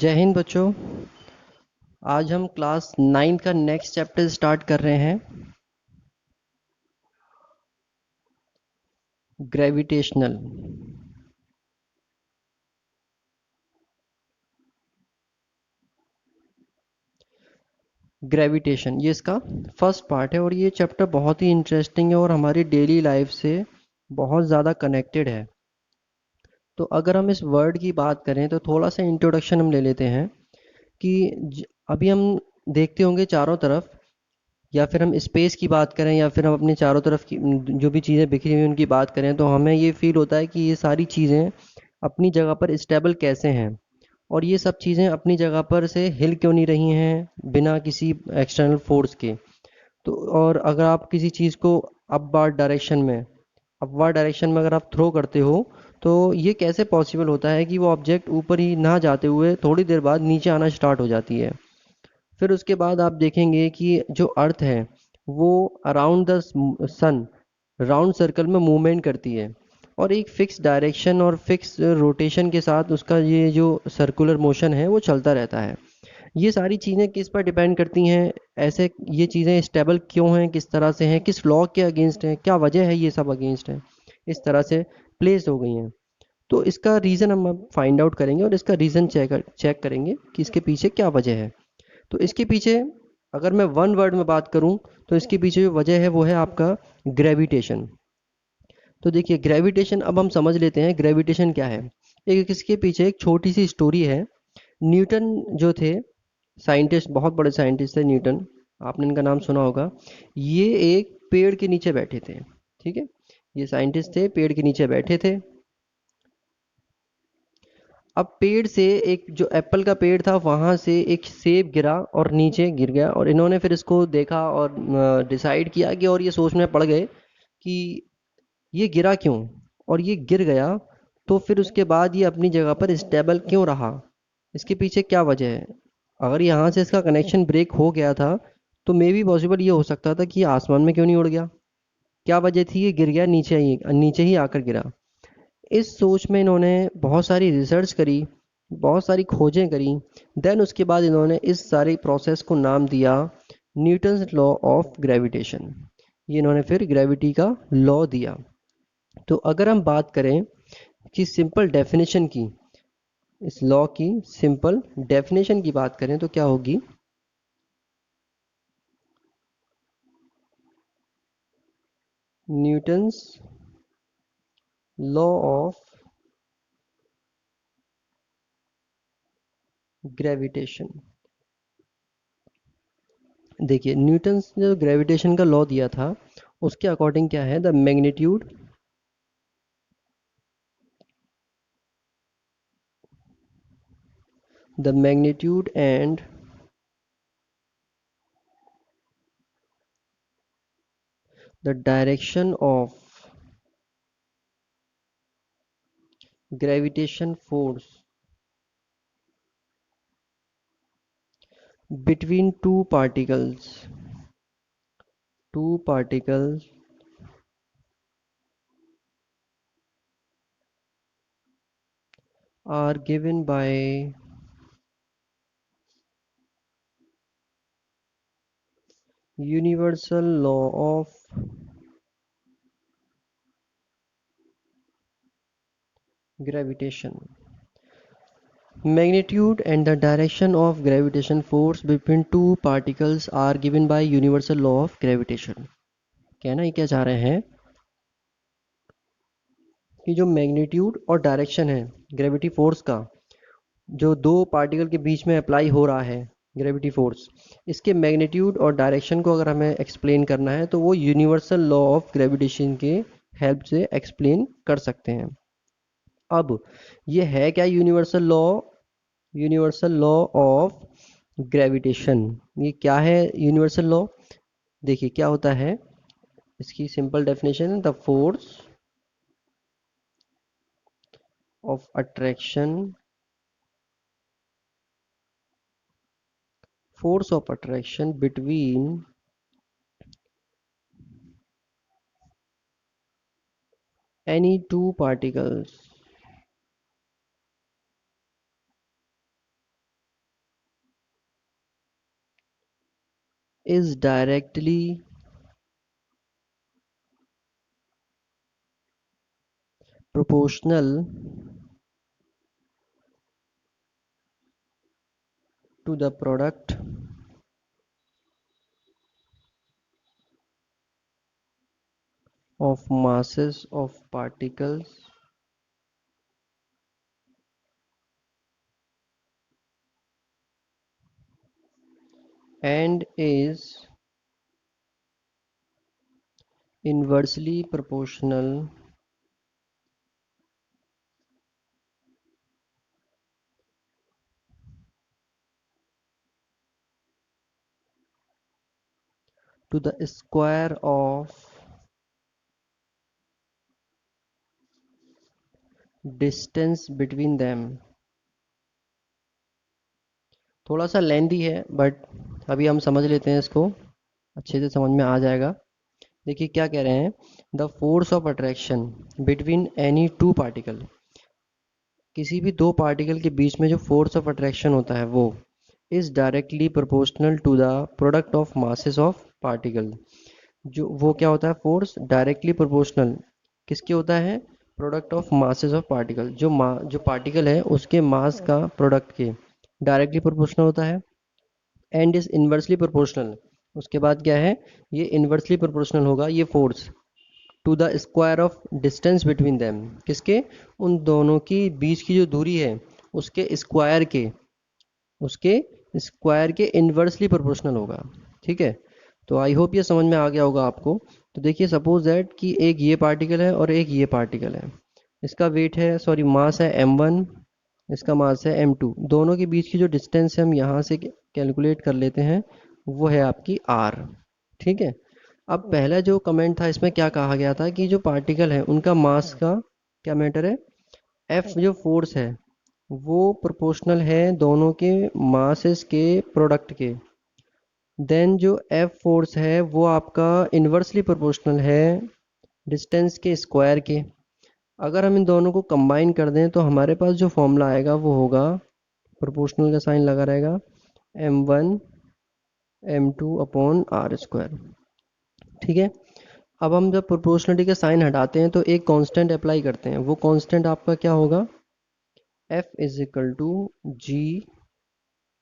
जय हिंद बच्चों। आज हम क्लास 9 का नेक्स्ट चैप्टर स्टार्ट कर रहे हैं। ग्रेविटेशनल। ग्रेविटेशन ये इसका फर्स्ट पार्ट है और ये चैप्टर बहुत ही इंटरेस्टिंग है और हमारी डेली लाइफ से बहुत ज़्यादा कनेक्टेड है। तो अगर हम इस वर्ड की बात करें तो थोड़ा सा इंट्रोडक्शन हम ले लेते हैं कि अभी हम देखते होंगे चारों तरफ, या फिर हम स्पेस की बात करें या फिर हम अपने चारों तरफ की जो भी चीज़ें बिखरी हुई उनकी बात करें, तो हमें ये फील होता है कि ये सारी चीज़ें अपनी जगह पर स्टेबल कैसे हैं, और ये सब चीज़ें अपनी जगह पर से हिल क्यों नहीं रही हैं बिना किसी एक्सटर्नल फोर्स के। तो और अगर आप किसी चीज़ को अपवार्ड डायरेक्शन में अगर आप थ्रो करते हो, तो ये कैसे पॉसिबल होता है कि वो ऑब्जेक्ट ऊपर ही ना जाते हुए थोड़ी देर बाद नीचे आना स्टार्ट हो जाती है। फिर उसके बाद आप देखेंगे कि जो अर्थ है वो around the sun round circle में मूवमेंट करती है, और एक फिक्स डायरेक्शन और फिक्स रोटेशन के साथ उसका ये जो सर्कुलर मोशन है वो चलता रहता है। ये सारी चीज़ें किस पर डिपेंड करती हैं, ऐसे ये चीज़ें स्टेबल क्यों हैं, किस तरह से हैं, किस लॉ के अगेंस्ट हैं, क्या वजह है ये सब अगेंस्ट है, इस तरह से प्लेस हो गई हैं। तो इसका रीज़न हम अब फाइंड आउट करेंगे और इसका रीज़न चेक करेंगे कि इसके पीछे क्या वजह है। तो इसके पीछे अगर मैं वन वर्ड में बात करूं, तो इसके पीछे जो वजह है वो है आपका ग्रेविटेशन। तो देखिए ग्रेविटेशन, अब हम समझ लेते हैं ग्रेविटेशन क्या है। एक इसके पीछे एक छोटी सी स्टोरी है। न्यूटन जो थे, साइंटिस्ट, बहुत बड़े साइंटिस्ट थे न्यूटन, आपने इनका नाम सुना होगा। ये एक पेड़ के नीचे बैठे थे। ठीक है, ये साइंटिस्ट थे, पेड़ के नीचे बैठे थे। अब पेड़ से एक जो एप्पल का पेड़ था वहां से एक सेब गिरा और नीचे गिर गया, और इन्होंने फिर इसको देखा और डिसाइड किया कि, और ये सोच में पड़ गए कि ये गिरा क्यों और ये गिर गया, तो फिर उसके बाद ये अपनी जगह पर स्टेबल क्यों रहा, इसके पीछे क्या वजह है। अगर यहाँ से इसका कनेक्शन ब्रेक हो गया था तो मे बी पॉसिबल ये हो सकता था कि ये आसमान में क्यों नहीं उड़ गया। क्या वजह थी, ये गिर गया नीचे ही आकर गिरा। इस सोच में इन्होंने बहुत सारी रिसर्च करी, बहुत सारी खोजें करी। देन उसके बाद इन्होंने इस सारी प्रोसेस को नाम दिया न्यूटन्स लॉ ऑफ ग्रेविटेशन। ये इन्होंने फिर ग्रेविटी का लॉ दिया। तो अगर हम बात करें कि सिंपल डेफिनेशन की, इस लॉ की सिंपल डेफिनेशन की बात करें तो क्या होगी। Newton's law of gravitation. देखिए न्यूटन्स ने जो ग्रेविटेशन का लॉ दिया था उसके अकॉर्डिंग क्या है, the magnitude and the direction of gravitation force between two particles are given by universal law of gravitation. Magnitude and the direction of gravitation force between two particles are given by universal law of gravitation. कहना ही क्या चाह रहे हैं कि जो magnitude और direction है gravity force का, जो दो पार्टिकल के बीच में अप्लाई हो रहा है ग्रेविटी फोर्स, इसके मैग्नीट्यूड और डायरेक्शन को अगर हमें एक्सप्लेन करना है तो वो यूनिवर्सल लॉ ऑफ ग्रेविटेशन के हेल्प से एक्सप्लेन कर सकते हैं। अब ये है क्या universal law, universal law of gravitation, ये क्या है यूनिवर्सल लॉ। देखिए क्या होता है, इसकी सिंपल डेफिनेशन है the of attraction force of attraction between any two particles is directly proportional to the product of masses of particles and is inversely proportional to the square of distance between them। थोड़ा सा लेंदी है but अभी हम समझ लेते हैं इसको, अच्छे से समझ में आ जाएगा। देखिए क्या कह रहे हैं, the force of attraction between any two particle, किसी भी दो पार्टिकल के बीच में जो फोर्स ऑफ अट्रैक्शन होता है वो is directly proportional to the product of masses of particle. जो वो क्या होता है, फोर्स डायरेक्टली प्रोपोर्शनल किसके होता है, product of masses of particle, जो पार्टिकल है उसके मास का प्रोडक्ट के डायरेक्टली प्रोपोर्शनल होता है। एंड इज इन्वर्सली प्रोपोर्शनल, उसके बाद क्या है, ये इन्वर्सली प्रोपोर्शनल होगा ये force to the square of distance between them, किसके, उन दोनों की बीच की जो दूरी है उसके स्क्वायर के, उसके स्क्वायर के इन्वर्सली प्रोपोर्शनल होगा। ठीक है, तो आई होप ये समझ में आ गया होगा आपको। तो देखिए सपोज दैट कि एक ये पार्टिकल है और एक ये पार्टिकल है, इसका वेट है, सॉरी मास है m1, इसका मास है m2, दोनों के बीच की जो डिस्टेंस है हम यहाँ से कैलकुलेट कर लेते हैं, वो है आपकी r। ठीक है, अब पहला जो कमेंट था इसमें क्या कहा गया था कि जो पार्टिकल है उनका मास का क्या मैटर है, f जो फोर्स है वो प्रोपोर्शनल है दोनों के मासेस के प्रोडक्ट के। देन जो F फोर्स है वो आपका इन्वर्सली प्रोपोर्शनल है डिस्टेंस के स्क्वायर के। अगर हम इन दोनों को कंबाइन कर दें तो हमारे पास जो फॉर्मूला आएगा वो होगा, प्रोपोर्शनल का साइन लगा रहेगा, m1 m2 upon are square. ठीक है, अब हम जब प्रोपोर्शनलिटी का साइन हटाते हैं तो एक कांस्टेंट अप्लाई करते हैं, वो कांस्टेंट आपका क्या होगा, F is equal to G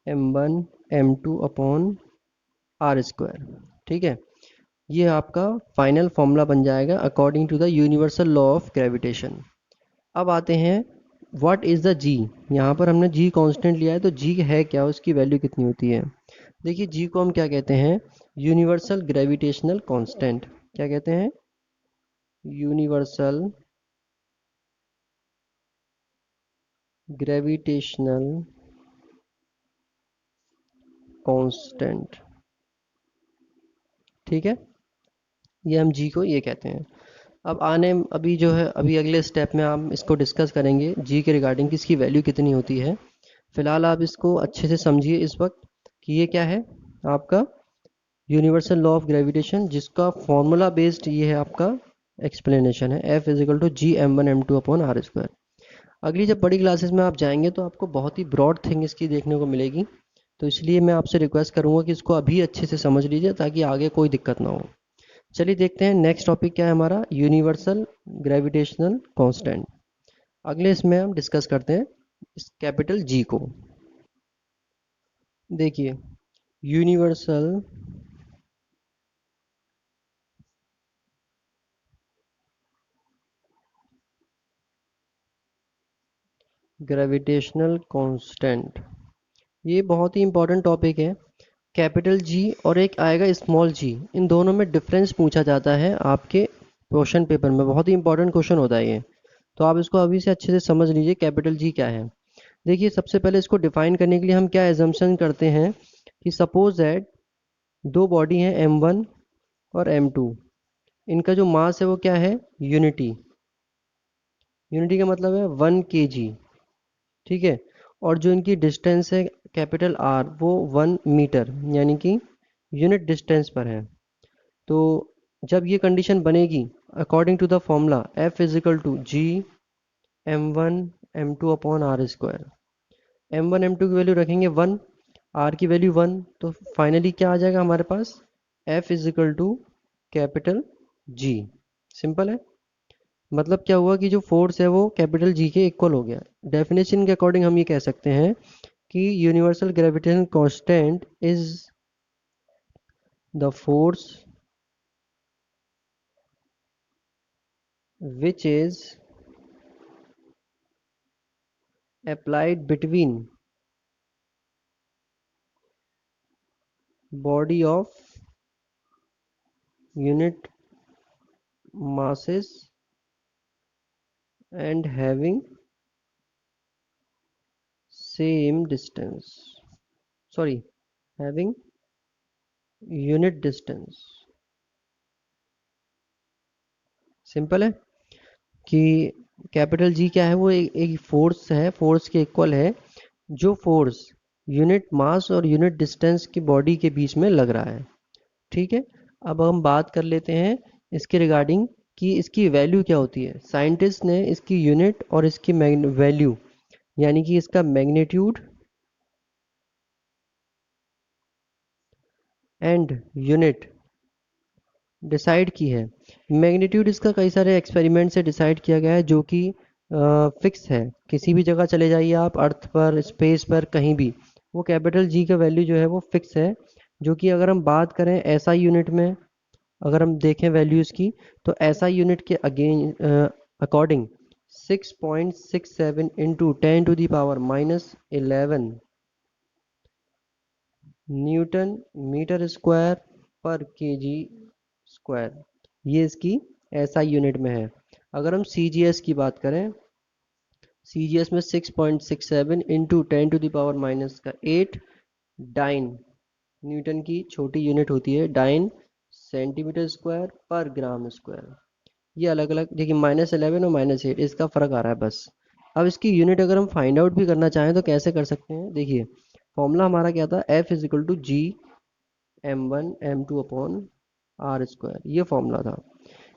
m1 m2 upon are square. ठीक है, ये आपका फाइनल फॉर्मूला बन जाएगा according to the universal law of gravitation. अब आते हैं व्हाट इज़ द जी, यहाँ पर हमने जी कांस्टेंट लिया है तो जी है क्या, उसकी वैल्यू कितनी होती है। देखिए जी को हम क्या कहते हैं, यूनिवर्सल ग्रेविटेशनल कांस्टेंट, क्या कहते हैं, यूनिवर्सल ग्रेविटेशनल कांस्टेंट। ठीक है, ये हम जी को ये कहते हैं। अब अभी जो है अभी अगले स्टेप में हम इसको डिस्कस करेंगे जी के रिगार्डिंग, किसकी वैल्यू कितनी होती है। फिलहाल आप इसको अच्छे से समझिए इस वक्त कि ये क्या है, आपका यूनिवर्सल लॉ ऑफ ग्रेविटेशन, जिसका फॉर्मूला बेस्ड ये है आपका एक्सप्लेनेशन है, F is equal to G m1 m2 upon are square. अगली जब बड़ी क्लासेस में आप जाएंगे तो आपको बहुत ही ब्रॉड थिंग इसकी देखने को मिलेगी, तो इसलिए मैं आपसे रिक्वेस्ट करूंगा कि इसको अभी अच्छे से समझ लीजिए ताकि आगे कोई दिक्कत ना हो। चलिए देखते हैं नेक्स्ट टॉपिक क्या है हमारा, यूनिवर्सल ग्रेविटेशनल कांस्टेंट। अगले इसमें हम डिस्कस करते हैं इस कैपिटल जी को। देखिए यूनिवर्सल ग्रेविटेशनल कांस्टेंट, ये बहुत ही इंपॉर्टेंट टॉपिक है। कैपिटल जी और एक आएगा स्मॉल जी, इन दोनों में डिफरेंस पूछा जाता है आपके क्वेश्चन पेपर में, बहुत ही इंपॉर्टेंट क्वेश्चन होता है ये, तो आप इसको अभी से अच्छे से समझ लीजिए कैपिटल जी क्या है। देखिए सबसे पहले इसको डिफाइन करने के लिए हम क्या एजम्पशन करते हैं कि सपोज दैट दो बॉडी हैं m1 और m2, इनका जो मास है वो क्या है, यूनिटी, यूनिटी का मतलब है 1 kg। ठीक है, और जो इनकी डिस्टेंस है कैपिटल आर वो 1 मीटर, यानी कि यूनिट डिस्टेंस पर है। तो जब ये कंडीशन बनेगी according to the formula F is equal to G m1 m2 upon are square, m1 m2 की वैल्यू रखेंगे 1, आर की वैल्यू 1, तो फाइनली क्या आ जाएगा हमारे पास, F is equal to capital G. Simple है। मतलब क्या हुआ कि जो फोर्स है वो कैपिटल जी के इक्वल हो गया। डेफिनेशन के अकॉर्डिंग हम ये कह सकते हैं कि universal gravitation constant is the force which is applied between body of unit masses and having same distance, sorry, having unit distance। Simple है कि कैपिटल जी क्या है, वो एक फोर्स है, फोर्स के इक्वल है जो फोर्स यूनिट मास और यूनिट डिस्टेंस की बॉडी के बीच में लग रहा है। ठीक है। अब हम बात कर लेते हैं इसके रिगार्डिंग कि इसकी वैल्यू क्या होती है। साइंटिस्ट ने इसकी यूनिट और इसकी वैल्यू, यानी कि इसका मैग्नीट्यूड एंड यूनिट डिसाइड की है। मैग्नीट्यूड इसका कई सारे एक्सपेरिमेंट से डिसाइड किया गया है, जो कि फिक्स है। किसी भी जगह चले जाइए आप, अर्थ पर, स्पेस पर, कहीं भी, वो कैपिटल जी का वैल्यू जो है वो फिक्स है। जो कि अगर हम बात करें एसआई यूनिट में, अगर हम देखें वैल्यूज़ की, तो एसआई यूनिट के according 6.67 into 10⁻⁻11 newton metre square पर केजी स्क्वायर, ये इसकी एसआई यूनिट में है। अगर हम सीजीएस की बात करें, सीजीएस में 6.67 इंटू 10⁻⁻8 डाइन, न्यूटन की छोटी यूनिट होती है डाइन, सेंटीमीटर स्क्वायर पर ग्राम स्क्वायर। ये अलग अलग देखिए, -11 और -8 इसका फ़र्क आ रहा है बस। अब इसकी यूनिट अगर हम फाइंड आउट भी करना चाहें तो कैसे कर सकते हैं, देखिए फॉर्मूला हमारा क्या था, F is equal to G m1 m2 upon are square, ये फॉर्मूला था।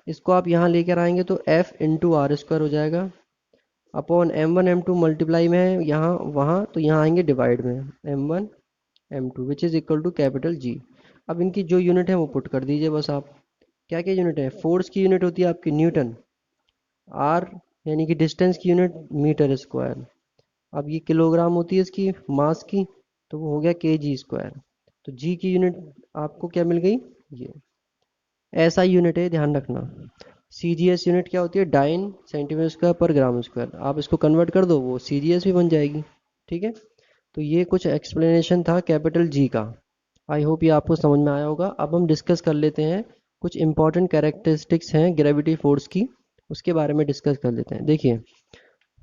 इसको आप यहाँ लेकर आएंगे तो F इंटू आर स्क्वायर हो जाएगा, अपॉन m1 m2 मल्टीप्लाई में है यहाँ वहाँ, तो यहाँ आएंगे डिवाइड में, m1 m2 which is equal to capital G. अब इनकी जो यूनिट है वो पुट कर दीजिए बस आप। क्या क्या यूनिट है, फोर्स की यूनिट होती है आपकी न्यूटन, आर यानी कि डिस्टेंस की यूनिट मीटर स्क्वायर, अब ये किलोग्राम होती है इसकी मास की, तो वो हो गया केजी स्क्वायर। तो जी की यूनिट आपको क्या मिल गई, ये ऐसा यूनिट है, ध्यान रखना। सीजीएस यूनिट क्या होती है, डाइन सेंटीमीटर स्क्वायर पर ग्राम स्क्वायर, आप इसको कन्वर्ट कर दो वो सीजीएस भी बन जाएगी। ठीक है। तो ये कुछ एक्सप्लेनेशन था कैपिटल जी का। आई होप ये आपको समझ में आया होगा। अब हम डिस्कस कर लेते हैं कुछ इंपॉर्टेंट कैरेक्टरिस्टिक्स हैं ग्रेविटी फोर्स की, उसके बारे में डिस्कस कर लेते हैं। देखिए,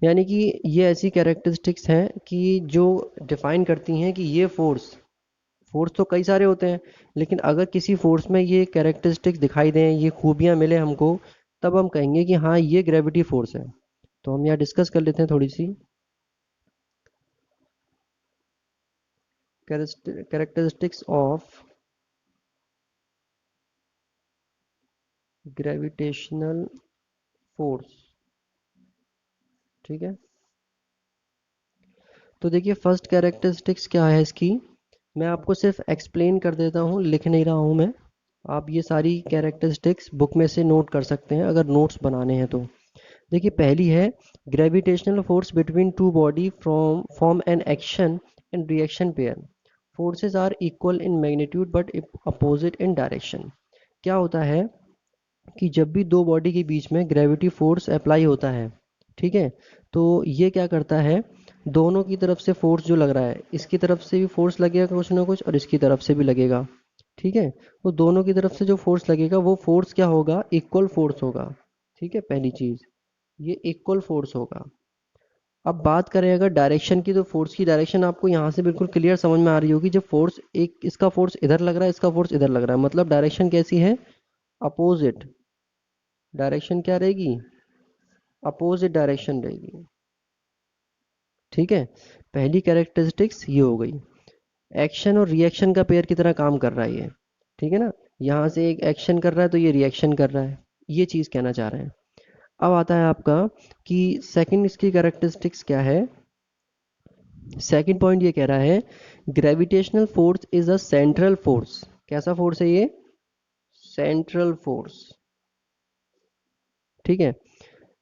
यानी कि ये ऐसी कैरेक्टरिस्टिक्स हैं कि जो डिफाइन करती हैं कि ये फोर्स, फोर्स तो कई सारे होते हैं, लेकिन अगर किसी फोर्स में ये कैरेक्टरिस्टिक्स दिखाई दें, ये खूबियाँ मिले हमको, तब हम कहेंगे कि हाँ ये ग्रेविटी फोर्स है। तो हम यहाँ डिस्कस कर लेते हैं थोड़ी सी कैरेक्टरिस्टिक्स ऑफ ग्रेविटेशनल फोर्स। ठीक है। तो देखिए फर्स्ट कैरेक्टरिस्टिक्स क्या है इसकी, मैं आपको सिर्फ एक्सप्लेन कर देता हूँ, लिख नहीं रहा हूँ मैं। आप ये सारी कैरेक्टरिस्टिक्स बुक में से नोट कर सकते हैं अगर नोट्स बनाने हैं तो। देखिए पहली है, gravitational force between two body from form an action and reaction pair, forces are equal in magnitude but opposite in direction. क्या होता है कि जब भी दो बॉडी के बीच में ग्रेविटी फोर्स अप्लाई होता है, ठीक है, तो ये क्या करता है, दोनों की तरफ से फोर्स जो लग रहा है, इसकी तरफ से भी फोर्स लगेगा कुछ ना कुछ और इसकी तरफ से भी लगेगा। ठीक है। तो दोनों की तरफ से जो फोर्स लगेगा वो फोर्स क्या होगा, इक्वल फोर्स होगा। ठीक है, पहली चीज़ ये इक्वल फोर्स होगा। अब बात करें अगर डायरेक्शन की, तो फोर्स की डायरेक्शन आपको यहाँ से बिल्कुल क्लियर समझ में आ रही होगी। जब फोर्स एक, इसका फोर्स इधर लग रहा है, इसका फोर्स इधर लग रहा है, मतलब डायरेक्शन कैसी है, अपोजिट। डायरेक्शन क्या रहेगी, अपोजिट डायरेक्शन रहेगी। ठीक है। पहली कैरेक्टरिस्टिक्स ये हो गई। एक्शन और रिएक्शन का पेयर की तरह काम कर रहा है ये। ठीक है ना, यहाँ से एक एक्शन कर रहा है तो ये रिएक्शन कर रहा है, ये चीज़ कहना चाह रहे हैं। अब आता है आपका कि सेकंड इसकी कैरेक्टरिस्टिक्स क्या है, सेकंड पॉइंट ये कह रहा है gravitational force is a central force. कैसा फोर्स है ये? Central force. ठीक है,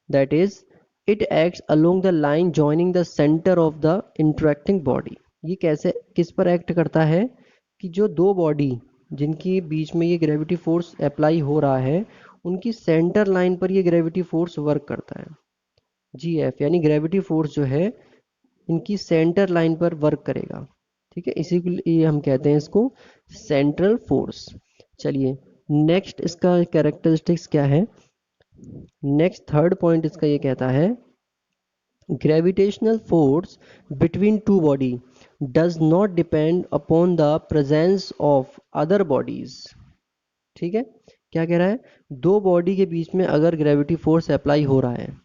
that is it acts along the line joining the centre of the interacting body. ये कैसे किस पर एक्ट करता है कि जो दो बॉडी जिनकी बीच में ये ग्रेविटी फोर्स अप्लाई हो रहा है उनकी सेंटर लाइन पर ये ग्रेविटी फोर्स वर्क करता है। जी एफ यानी ग्रेविटी फोर्स जो है इनकी सेंटर लाइन पर वर्क करेगा। ठीक है, इसी के लिए हम कहते हैं इसको सेंट्रल फोर्स। चलिए नेक्स्ट इसका कैरेक्टरिस्टिक्स क्या है। नेक्स्ट थर्ड पॉइंट इसका ये कहता है gravitational force between two body does not depend upon the presence of other bodies. ठीक है, क्या कह रहा है? दो बॉडी के बीच में अगर ग्रेविटी फोर्स अप्लाई हो रहा है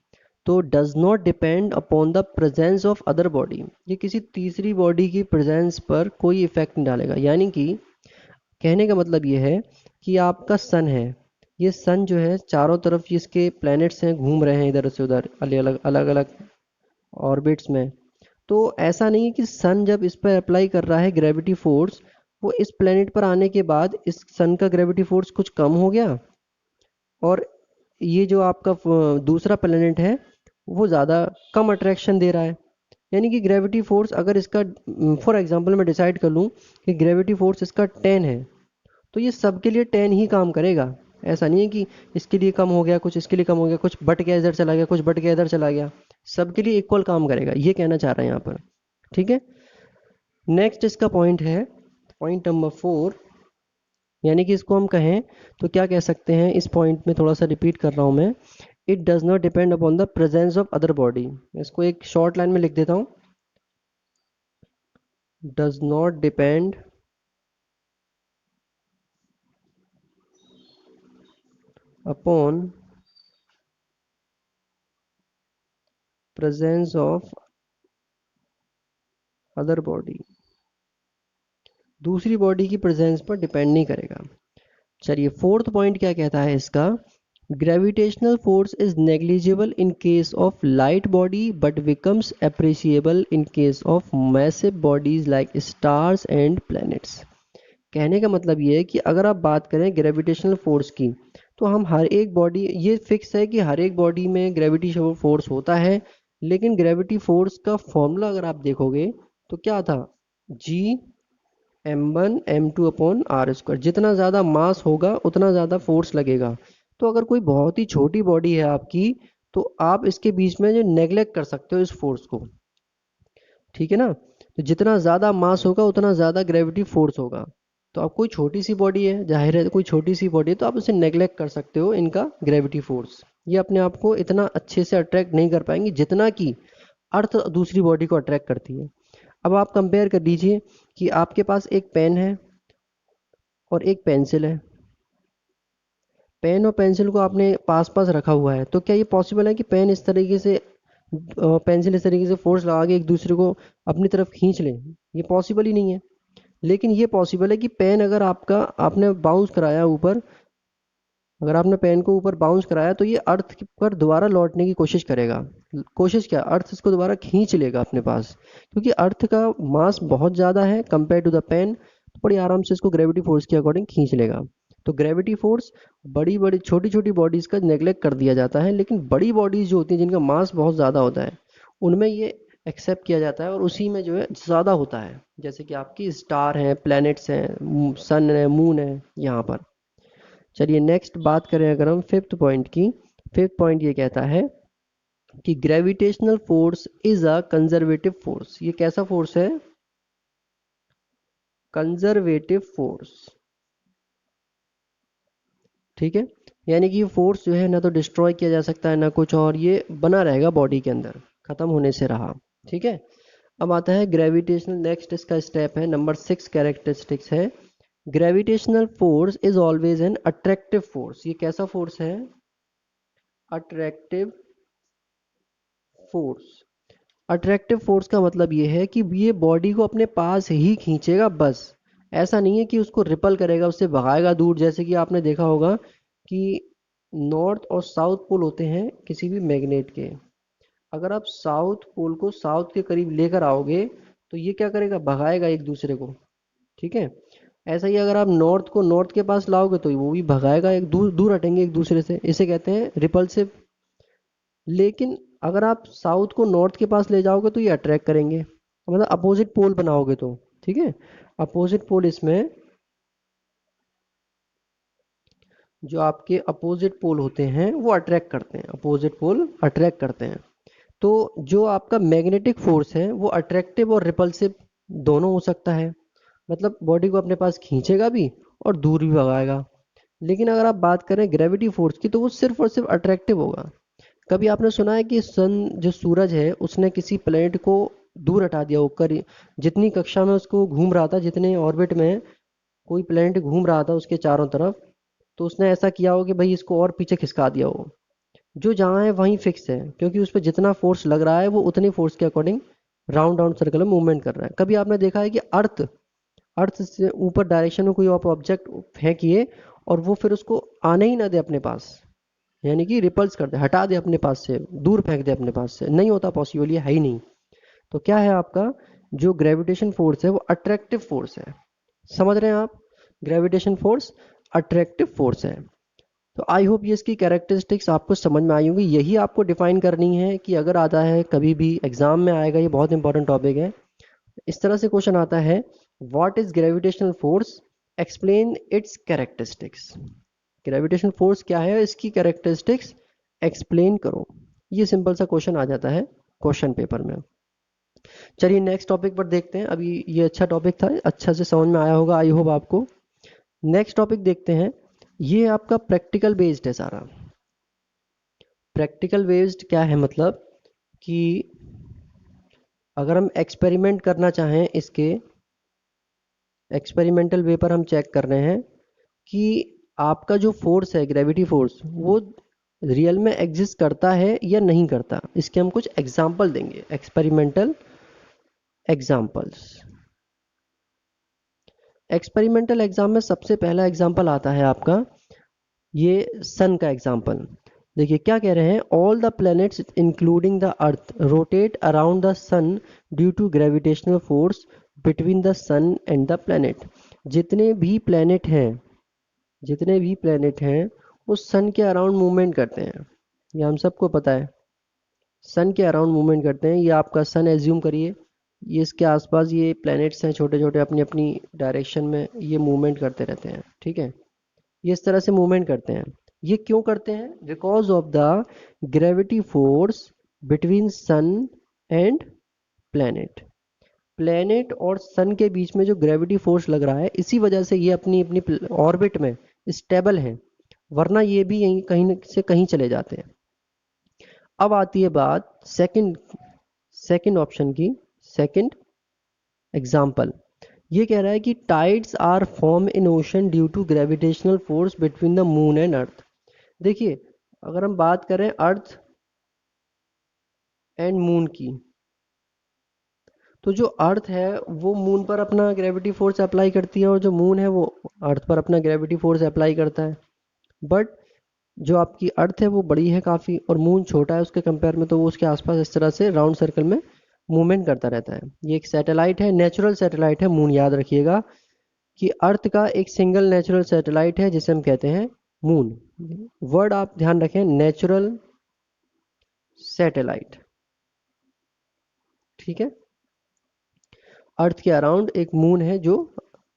तो does not depend upon the presence of other body, ये किसी तीसरी बॉडी की प्रेजेंस पर कोई इफेक्ट नहीं डालेगा। यानी कि कहने का मतलब ये है कि आपका सन है, ये सन जो है चारों तरफ इसके प्लैनेट्स हैं घूम रहे हैं इधर से उधर अलग अलग ऑर्बिट्स में। तो ऐसा नहीं है कि सन जब इस पर अप्लाई कर रहा है ग्रेविटी फोर्स, वो इस प्लैनेट पर आने के बाद इस सन का ग्रेविटी फोर्स कुछ कम हो गया और ये जो आपका दूसरा प्लैनेट है वो ज़्यादा कम अट्रैक्शन दे रहा है। यानी कि ग्रेविटी फोर्स अगर इसका फॉर एग्जांपल मैं डिसाइड कर लूँ कि ग्रेविटी फोर्स इसका 10 है तो ये सबके लिए 10 ही काम करेगा। ऐसा नहीं है कि इसके लिए कम हो गया, कुछ इसके लिए कम हो गया, कुछ बट गया इधर चला गया, कुछ बट गया इधर चला गया, सबके लिए इक्वल काम करेगा, ये कहना चाह रहे हैं यहाँ पर। ठीक है, नेक्स्ट इसका पॉइंट है पॉइंट नंबर 4। यानी कि इसको हम कहें तो क्या कह सकते हैं, इस पॉइंट में थोड़ा सा रिपीट कर रहा हूँ मैं। It does not depend upon the presence of other body. इसको एक शॉर्ट लाइन में लिख देता हूँ, does not depend upon presence of other body, दूसरी बॉडी की प्रेजेंस पर डिपेंड नहीं करेगा। चलिए फोर्थ पॉइंट क्या कहता है इसका, gravitational force is negligible in case of light body but becomes appreciable in case of massive bodies like stars and planets. कहने का मतलब ये है कि अगर आप बात करें ग्रेविटेशनल फोर्स की तो हम हर एक बॉडी, ये फिक्स है कि हर एक बॉडी में ग्रेविटी फोर्स होता है, लेकिन ग्रेविटी फोर्स का फॉर्मूला अगर आप देखोगे तो क्या था, जी m1 m2 upon are square. जितना ज़्यादा मास होगा उतना ज़्यादा फोर्स लगेगा। तो अगर कोई बहुत ही छोटी बॉडी है आपकी तो आप इसके बीच में जो नेग्लेक्ट कर सकते हो इस फोर्स को। ठीक है ना, तो जितना ज़्यादा मास होगा उतना ज़्यादा ग्रेविटी फोर्स होगा। तो अब कोई छोटी सी बॉडी है, जाहिर है कोई छोटी सी बॉडी है, तो आप उसे नेग्लेक्ट कर सकते हो इनका ग्रेविटी फोर्स। ये अपने आप को इतना अच्छे से अट्रैक्ट नहीं कर पाएंगे जितना कि अर्थ दूसरी बॉडी को अट्रैक्ट करती है। अब आप कंपेयर कर लीजिए कि आपके पास एक पेन है और एक पेंसिल है। पेन और पेंसिल को आपने पास पास रखा हुआ है, तो क्या ये पॉसिबल है कि पेन इस तरीके से पेंसिल इस तरीके से फोर्स लगा के एक दूसरे को अपनी तरफ खींच ले? ये पॉसिबल ही नहीं है। लेकिन ये पॉसिबल है कि पेन अगर आपका आपने बाउंस कराया ऊपर, अगर आपने पेन को ऊपर बाउंस कराया तो ये अर्थ पर दोबारा लौटने की कोशिश करेगा। कोशिश क्या, अर्थ इसको दोबारा खींच लेगा अपने पास, क्योंकि अर्थ का मास बहुत ज़्यादा है कंपेयर टू द पेन, तो बड़ी आराम से इसको ग्रेविटी फोर्स के अकॉर्डिंग खींच लेगा। तो ग्रेविटी फोर्स बड़ी बड़ी छोटी छोटी बॉडीज़ का नेग्लेक्ट कर दिया जाता है, लेकिन बड़ी बॉडीज़ जो होती हैं जिनका मास बहुत ज़्यादा होता है उनमें ये एक्सेप्ट किया जाता है और उसी में जो है ज़्यादा होता है। जैसे कि आपकी स्टार हैं, प्लैनेट्स हैं, सन है, मून है यहाँ पर। चलिए नेक्स्ट बात करें अगर हम फिफ्थ पॉइंट की। फिफ्थ पॉइंट ये कहता है कि gravitational force is a conservative force. ये कैसा फोर्स है? Conservative force. ठीक है, यानी कि ये फोर्स जो है ना तो डिस्ट्रॉय किया जा सकता है ना कुछ, और ये बना रहेगा बॉडी के अंदर, खत्म होने से रहा। ठीक है, अब आता है ग्रेविटेशनल, नेक्स्ट इसका स्टेप है नंबर 6 कैरेक्टरिस्टिक्स है gravitational force is always an attractive force. ये कैसा फोर्स है? Attractive force. अट्रैक्टिव फोर्स का मतलब ये है कि ये बॉडी को अपने पास ही खींचेगा बस, ऐसा नहीं है कि उसको रिपल करेगा, उससे भगाएगा दूर। जैसे कि आपने देखा होगा कि नॉर्थ और साउथ पोल होते हैं किसी भी मैग्नेट के, अगर आप साउथ पोल को साउथ के करीब लेकर आओगे तो ये क्या करेगा, भगाएगा एक दूसरे को। ठीक है। ऐसा ही अगर आप नॉर्थ को नॉर्थ के पास लाओगे तो वो भी भगाएगा, एक दूर दूर हटेंगे एक दूसरे से, इसे कहते हैं रिपल्सिव। लेकिन अगर आप साउथ को नॉर्थ के पास ले जाओगे तो ये अट्रैक्ट करेंगे, मतलब अपोजिट पोल बनाओगे तो। ठीक है। अपोजिट पोल इसमें, जो आपके अपोजिट पोल होते हैं वो अट्रैक्ट करते हैं, अपोजिट पोल अट्रैक्ट करते हैं। तो जो आपका मैग्नेटिक फोर्स है वो अट्रैक्टिव और रिपल्सिव दोनों हो सकता है, मतलब बॉडी को अपने पास खींचेगा भी और दूर भी भगाएगा। लेकिन अगर आप बात करें ग्रेविटी फोर्स की तो वो सिर्फ और सिर्फ अट्रैक्टिव होगा। कभी आपने सुना है कि सन, जो सूरज है, उसने किसी प्लेनेट को दूर हटा दिया हो, करी जितनी कक्षा में उसको घूम रहा था, जितने ऑर्बिट में कोई प्लेनेट घूम रहा था उसके चारों तरफ, तो उसने ऐसा किया हो कि भाई इसको और पीछे खिसका दिया हो। जो जहाँ है वहीं फिक्स है, क्योंकि उस पर जितना फोर्स लग रहा है वो उतनी फोर्स के अकॉर्डिंग राउंड राउंड सर्कल में मूवमेंट कर रहा है। कभी आपने देखा है कि अर्थ अर्थ से ऊपर डायरेक्शन में कोई आप ऑब्जेक्ट फेंकिए और वो फिर उसको आने ही ना दे अपने पास, यानी कि रिपल्स कर दे, हटा दे अपने पास से, दूर फेंक दे अपने पास से, नहीं होता पॉसिबल, ये है ही नहीं। तो क्या है आपका, जो ग्रेविटेशन फोर्स है वो अट्रैक्टिव फोर्स है। समझ रहे हैं आप, ग्रेविटेशन फोर्स अट्रैक्टिव फोर्स है। तो आई होप ये इसकी कैरेक्टरिस्टिक्स आपको समझ में आई होंगी। यही आपको डिफाइन करनी है कि अगर आता है कभी भी एग्जाम में आएगा, ये बहुत इंपॉर्टेंट टॉपिक है। इस तरह से क्वेश्चन आता है, what is gravitational force, explain it's characteristics. Gravitational force क्या है, इसकी कैरेक्टरिस्टिक्स एक्सप्लेन करो। ये सिंपल सा क्वेश्चन आ जाता है क्वेश्चन पेपर में। चलिए नेक्स्ट टॉपिक पर देखते हैं। अभी ये अच्छा टॉपिक था, अच्छा से समझ में आया होगा आई होप आपको। नेक्स्ट टॉपिक देखते हैं। ये आपका प्रैक्टिकल बेस्ड है सारा। प्रैक्टिकल बेस्ड क्या है, मतलब कि अगर हम एक्सपेरिमेंट करना चाहें, इसके एक्सपेरिमेंटल वे पर हम चेक कर रहे हैं कि आपका जो फोर्स है, ग्रेविटी फोर्स, वो रियल में एग्जिस्ट करता है या नहीं करता। इसके हम कुछ एग्जाम्पल देंगे, एक्सपेरिमेंटल एग्जाम्पल्स। एक्सपेरिमेंटल एग्जाम में सबसे पहला एग्जाम्पल आता है आपका ये सन का एग्जाम्पल। देखिए क्या कह रहे हैं, all the planets including the earth rotate around the sun due to gravitational force between the sun and the planet. जितने भी प्लैनेट हैं, जितने भी प्लैनेट हैं वो सन के अराउंड मूवमेंट करते हैं, ये हम सबको पता है। सन के अराउंड मूवमेंट करते हैं। ये आपका सन एज्यूम करिए, ये इसके आसपास ये प्लैनेट्स हैं छोटे छोटे, अपनी अपनी डायरेक्शन में ये मूवमेंट करते रहते हैं। ठीक है, ये इस तरह से मूवमेंट करते हैं। ये क्यों करते हैं, because of the gravity force between sun and planet. Planet और सन के बीच में जो ग्रेविटी फोर्स लग रहा है, इसी वजह से ये अपनी अपनी ऑर्बिट में स्टेबल है, वरना ये भी यहीं कहीं से कहीं चले जाते हैं। अब आती है बात सेकंड सेकंड ऑप्शन की, सेकंड एग्जाम्पल। ये कह रहा है कि tides are form in ocean due to gravitational force between the moon and earth. देखिए अगर हम बात करें अर्थ एंड मून की, तो जो अर्थ है वो मून पर अपना ग्रेविटी फोर्स अप्लाई करती है और जो मून है वो अर्थ पर अपना ग्रेविटी फोर्स अप्लाई करता है। बट जो आपकी अर्थ है वो बड़ी है काफ़ी और मून छोटा है उसके कंपेयर में, तो वो उसके आसपास इस तरह से राउंड सर्कल में मूवमेंट करता रहता है। ये एक सैटेलाइट है, नेचुरल सैटेलाइट है मून, याद रखिएगा कि अर्थ का एक सिंगल नेचुरल सैटेलाइट है जिसे हम कहते हैं मून। वर्ड आप ध्यान रखें, नेचुरल सैटेलाइट। ठीक है, अर्थ के अराउंड एक मून है जो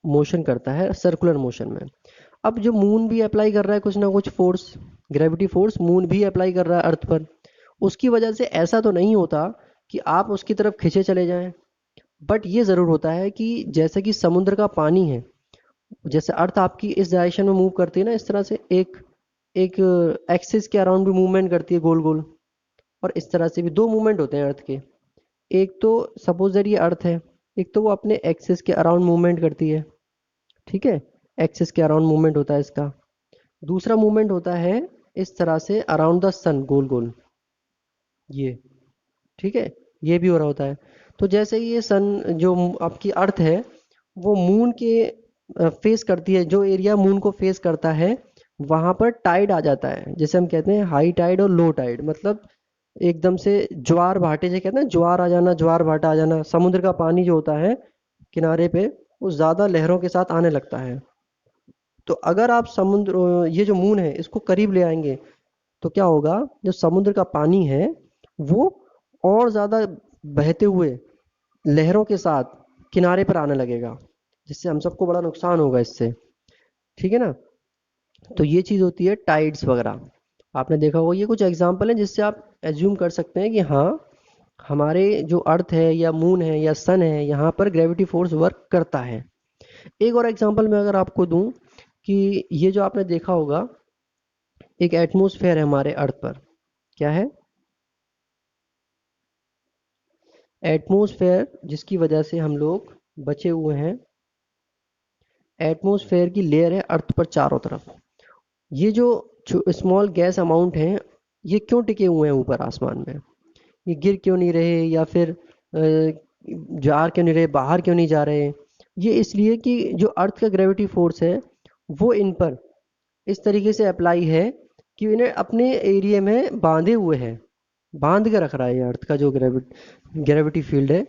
मोशन करता है सर्कुलर मोशन में। अब जो मून भी अप्लाई कर रहा है कुछ ना कुछ फोर्स, ग्रेविटी फोर्स मून भी अप्लाई कर रहा है अर्थ पर, उसकी वजह से ऐसा तो नहीं होता कि आप उसकी तरफ खींचे चले जाएं। बट ये ज़रूर होता है कि जैसे कि समुद्र का पानी है, जैसे अर्थ आपकी इस डायरेक्शन में मूव करती है ना, इस तरह से एक एक एक्सिस के अराउंड भी मूवमेंट करती है गोल गोल, और इस तरह से भी दो मूवमेंट होते हैं अर्थ के। एक तो सपोज दैट ये अर्थ है, एक तो वो अपने एक्सिस के अराउंड मूवमेंट करती है। ठीक है, एक्सिस के अराउंड मूवमेंट होता है इसका। दूसरा मूवमेंट होता है इस तरह से अराउंड द सन, गोल गोल ये। ठीक है, ये भी हो रहा होता है। तो जैसे ही ये सन, जो आपकी अर्थ है, वो मून के फेस करती है, जो एरिया मून को फेस करता है वहां पर टाइड आ जाता है, जैसे हम कहते हैं हाई टाइड और लो टाइड। मतलब एकदम से ज्वार भाटे से कहते हैं, ज्वार आ जाना, ज्वार भाटा आ जाना, समुद्र का पानी जो होता है किनारे पे, वो ज़्यादा लहरों के साथ आने लगता है। तो अगर आप समुद्र, ये जो मून है इसको करीब ले आएंगे, तो क्या होगा, जो समुद्र का पानी है वो और ज़्यादा बहते हुए लहरों के साथ किनारे पर आने लगेगा, जिससे हम सबको बड़ा नुकसान होगा इससे। ठीक है ना। तो ये चीज़ होती है टाइड्स वगैरह, आपने देखा होगा। ये कुछ एग्जाम्पल हैं जिससे आप एज्यूम कर सकते हैं कि हाँ, हमारे जो अर्थ है या मून है या सन है, यहाँ पर ग्रेविटी फोर्स वर्क करता है। एक और एग्जांपल मैं अगर आपको दूं, कि ये जो आपने देखा होगा, एक एटमॉस्फेयर है हमारे अर्थ पर। क्या है? एटमॉस्फेयर, जिसकी वजह से हम लोग बचे हुए हैं। एटमॉस्फेयर की लेयर है अर्थ पर चारों तरफ। ये जो स्मॉल गैस अमाउंट है, ये क्यों टिके हुए हैं ऊपर आसमान में? ये गिर क्यों नहीं रहे, या फिर जा क्यों नहीं रहे, बाहर क्यों नहीं जा रहे? ये इसलिए कि जो अर्थ का ग्रेविटी फोर्स है वो इन पर इस तरीके से अप्लाई है कि इन्हें अपने एरिया में बांधे हुए है, बांध के रख रहा है। ये अर्थ का जो ग्रेविटी फील्ड है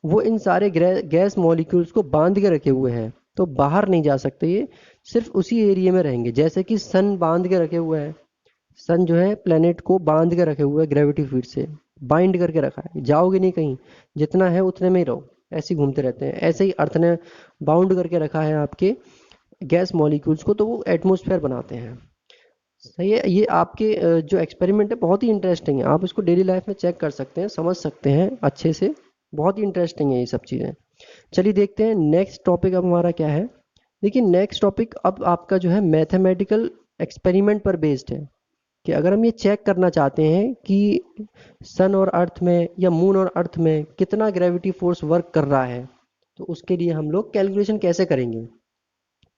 वो इन सारे गैस मॉलिक्यूल्स को बांध के रखे हुए है, तो बाहर नहीं जा सकते, ये सिर्फ उसी एरिया में रहेंगे। जैसे कि सन बांध के रखे हुए है, सन जो है प्लेनेट को बांध के रखे हुए है, ग्रेविटी फील्ड से बाइंड करके रखा है, जाओगे नहीं कहीं, जितना है उतने में ही रहो, ऐसे ही घूमते रहते हैं। ऐसे ही अर्थ ने बाउंड करके रखा है आपके गैस मॉलिक्यूल्स को, तो वो एटमॉस्फेयर बनाते हैं। सही है। ये आपके जो एक्सपेरिमेंट है बहुत ही इंटरेस्टिंग है, आप इसको डेली लाइफ में चेक कर सकते हैं, समझ सकते हैं अच्छे से। बहुत ही इंटरेस्टिंग है ये सब चीज़ें। चलिए देखते हैं नेक्स्ट टॉपिक अब हमारा क्या है। देखिए नेक्स्ट टॉपिक अब आपका जो है मैथमेटिकल एक्सपेरिमेंट पर बेस्ड है, कि अगर हम ये चेक करना चाहते हैं कि सन और अर्थ में या मून और अर्थ में कितना ग्रेविटी फोर्स वर्क कर रहा है, तो उसके लिए हम लोग कैलकुलेशन कैसे करेंगे।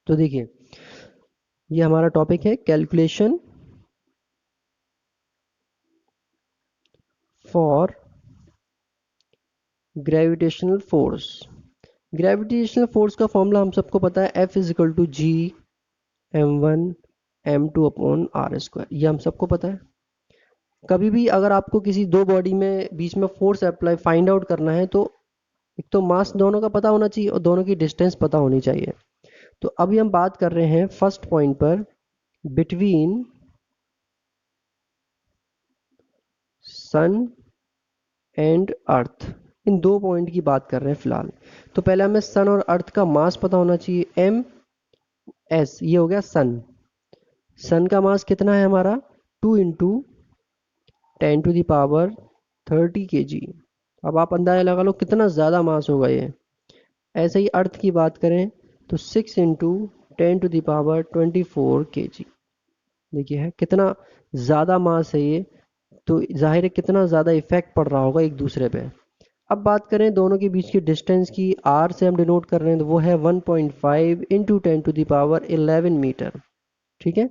तो देखिए, ये हमारा टॉपिक है calculation for gravitational force. Gravitational force का फॉर्मूला हम सबको पता है, F is equal to G m1 m2 upon are square, ये हम सबको पता है। कभी भी अगर आपको किसी दो बॉडी में बीच में फोर्स अप्लाई फाइंड आउट करना है, तो एक तो मास दोनों का पता होना चाहिए और दोनों की डिस्टेंस पता होनी चाहिए। तो अभी हम बात कर रहे हैं फर्स्ट पॉइंट पर, बिटवीन सन एंड अर्थ। इन दो पॉइंट की बात कर रहे हैं फिलहाल। तो पहले हमें सन और अर्थ का मास पता होना चाहिए, एम एस, ये हो गया सन। सन का मास कितना है हमारा, 2 × 10⁻30 अब आप अंदाजा लगा लो कितना ज़्यादा मास होगा ये। ऐसे ही अर्थ की बात करें तो 6 × 10⁻24 kg। देखिए है कितना ज़्यादा मास है ये, तो जाहिर है कितना ज़्यादा इफेक्ट पड़ रहा होगा एक दूसरे पे। अब बात करें दोनों के बीच की डिस्टेंस की, आर से हम डिनोट कर रहे हैं, तो वो है 1.5 × 10⁻11 मीटर। ठीक है,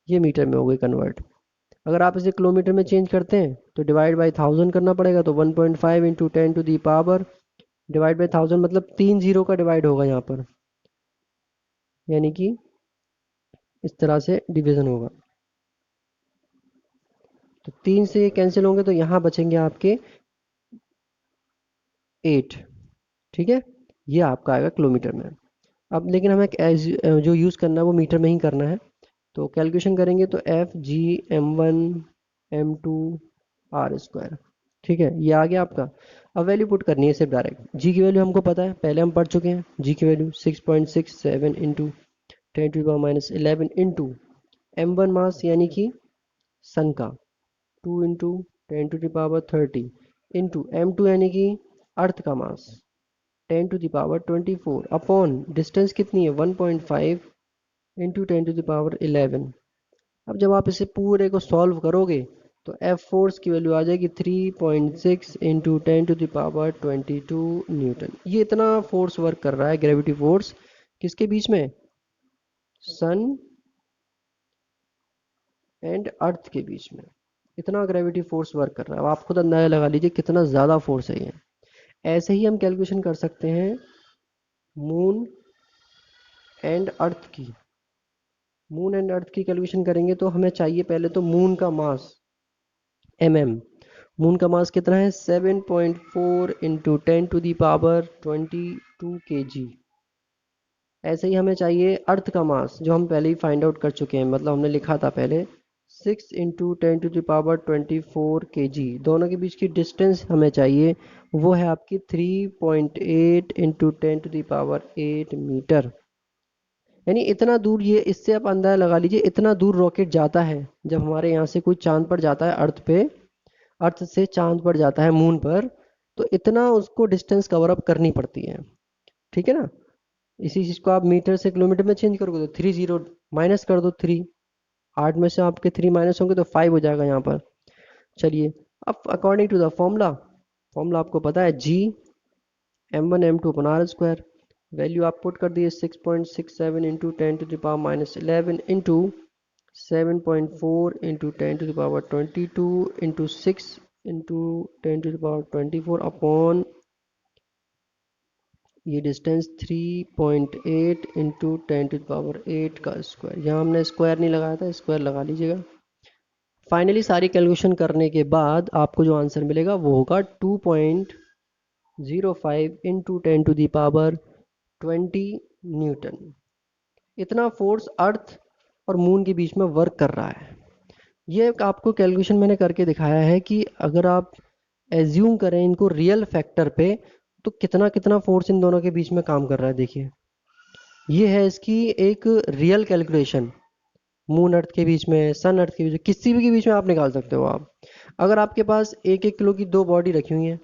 ये मीटर में हो गई कन्वर्ट। अगर आप इसे किलोमीटर में चेंज करते हैं तो डिवाइड बाई 1000 करना पड़ेगा, तो 1.5 × 10⁻, डिवाइड बाई 1000 मतलब 3 जीरो का डिवाइड होगा यहाँ पर, यानी कि इस तरह से डिवीजन होगा। तो 3 से ये कैंसिल होंगे, तो यहाँ बचेंगे आपके 8। ठीक है, ये आपका आएगा किलोमीटर में। अब लेकिन हमें जो यूज़ करना है वो मीटर में ही करना है। तो कैलकुलेशन करेंगे तो F(g)m1 m2 r²। ठीक है, ये आ गया आपका। अब वैल्यू पुट करनी है सिर्फ डायरेक्ट। जी की वैल्यू हमको पता है, पहले हम पढ़ चुके हैं। जी की वैल्यू 6.67 इंटू 10⁻11 इंटू m1 मास यानी कि सन का, 2 × 10⁻30 इंटू m2 यानी कि अर्थ का मास 10⁻24 अपॉन डिस्टेंस कितनी है 1.5 इंटू 10⁻11। अब जब आप इसे पूरे को सॉल्व करोगे तो एफ फोर्स की वैल्यू आ जाएगी 3.6 इंटू 10⁻22 न्यूटन। ये इतना फोर्स वर्क कर रहा है ग्रेविटी फोर्स, किसके बीच में, सन एंड अर्थ के बीच में। इतना ग्रेविटी फोर्स वर्क कर रहा है। अब आप खुद अंदाजा लगा लीजिए कितना ज़्यादा फोर्स है ये। ऐसे ही हम कैलकुलेशन कर सकते हैं मून एंड अर्थ की। मून एंड अर्थ की कैलकुलेशन करेंगे तो हमें चाहिए पहले तो मून का मास, mm, मून का मास कितना है 7.4 इंटू 10⁻22 kg। ऐसे ही हमें चाहिए अर्थ का मास, जो हम पहले ही फाइंड आउट कर चुके हैं, मतलब हमने लिखा था पहले 6 × 10⁻24 kg। दोनों के बीच की डिस्टेंस हमें चाहिए, वो है आपकी 3.8 × 10⁸ मीटर। यानी इतना दूर, ये इससे आप अंदाजा लगा लीजिए इतना दूर रॉकेट जाता है। जब हमारे यहाँ से कोई चांद पर जाता है अर्थ पे, अर्थ से चांद पर जाता है मून पर, तो इतना उसको डिस्टेंस कवर अप करनी पड़ती है। ठीक है ना। इसी चीज़ को आप मीटर से किलोमीटर में चेंज करोगे तो 30 माइनस कर दो 3, 8 में से आपके 3 माइनस होंगे तो 5 हो जाएगा यहाँ पर। चलिए, अब according to the formula, formula आपको पता है जी m1m2/r²। वैल्यू आप पुट कर दिए 6.67 into 10⁻11 into 7.4 into 10⁻22 into 6 into 10⁻24 upon ये डिस्टेंस 3.8 इंटू 10⁸ का स्क्वायर। यहाँ हमने स्क्वायर नहीं लगाया था, स्क्वायर लगा लीजिएगा। फाइनली सारी कैलकुलेशन करने के बाद आपको जो आंसर मिलेगा वो होगा 2.05 इंटू 10⁻20 न्यूटन। इतना फोर्स अर्थ और मून के बीच में वर्क कर रहा है। ये एक आपको कैलकुलेशन मैंने करके दिखाया है कि अगर आप एज्यूम करें इनको रियल फैक्टर पे, तो कितना कितना फोर्स इन दोनों के बीच में काम कर रहा है। देखिए, ये है इसकी एक रियल कैलकुलेशन। मून अर्थ के बीच में, सन अर्थ के बीच में, किसी भी के बीच में आप निकाल सकते हो। आप अगर आपके पास 1-1 किलो की दो बॉडी रखी हुई हैं,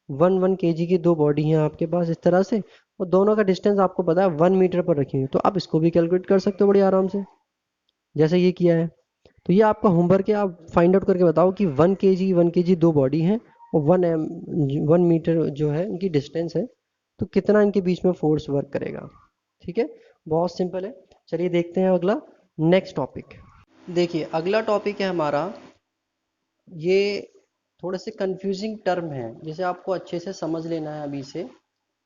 1-1 kg की दो बॉडी हैं आपके पास इस तरह से, और दोनों का डिस्टेंस आपको पता है 1 मीटर पर रखी हुई है, तो आप इसको भी कैलकुलेट कर सकते हो बड़ी आराम से, जैसे ये किया है। तो ये आपका होमवर्क है, आप फाइंड आउट करके बताओ कि 1 kg दो बॉडी हैं और 1 मीटर जो है इनकी डिस्टेंस है, तो कितना इनके बीच में फोर्स वर्क करेगा। ठीक है, बहुत सिंपल है। चलिए देखते हैं अगला, नेक्स्ट टॉपिक। देखिए अगला टॉपिक है हमारा, ये थोड़े से कंफ्यूजिंग टर्म है, जिसे आपको अच्छे से समझ लेना है अभी से।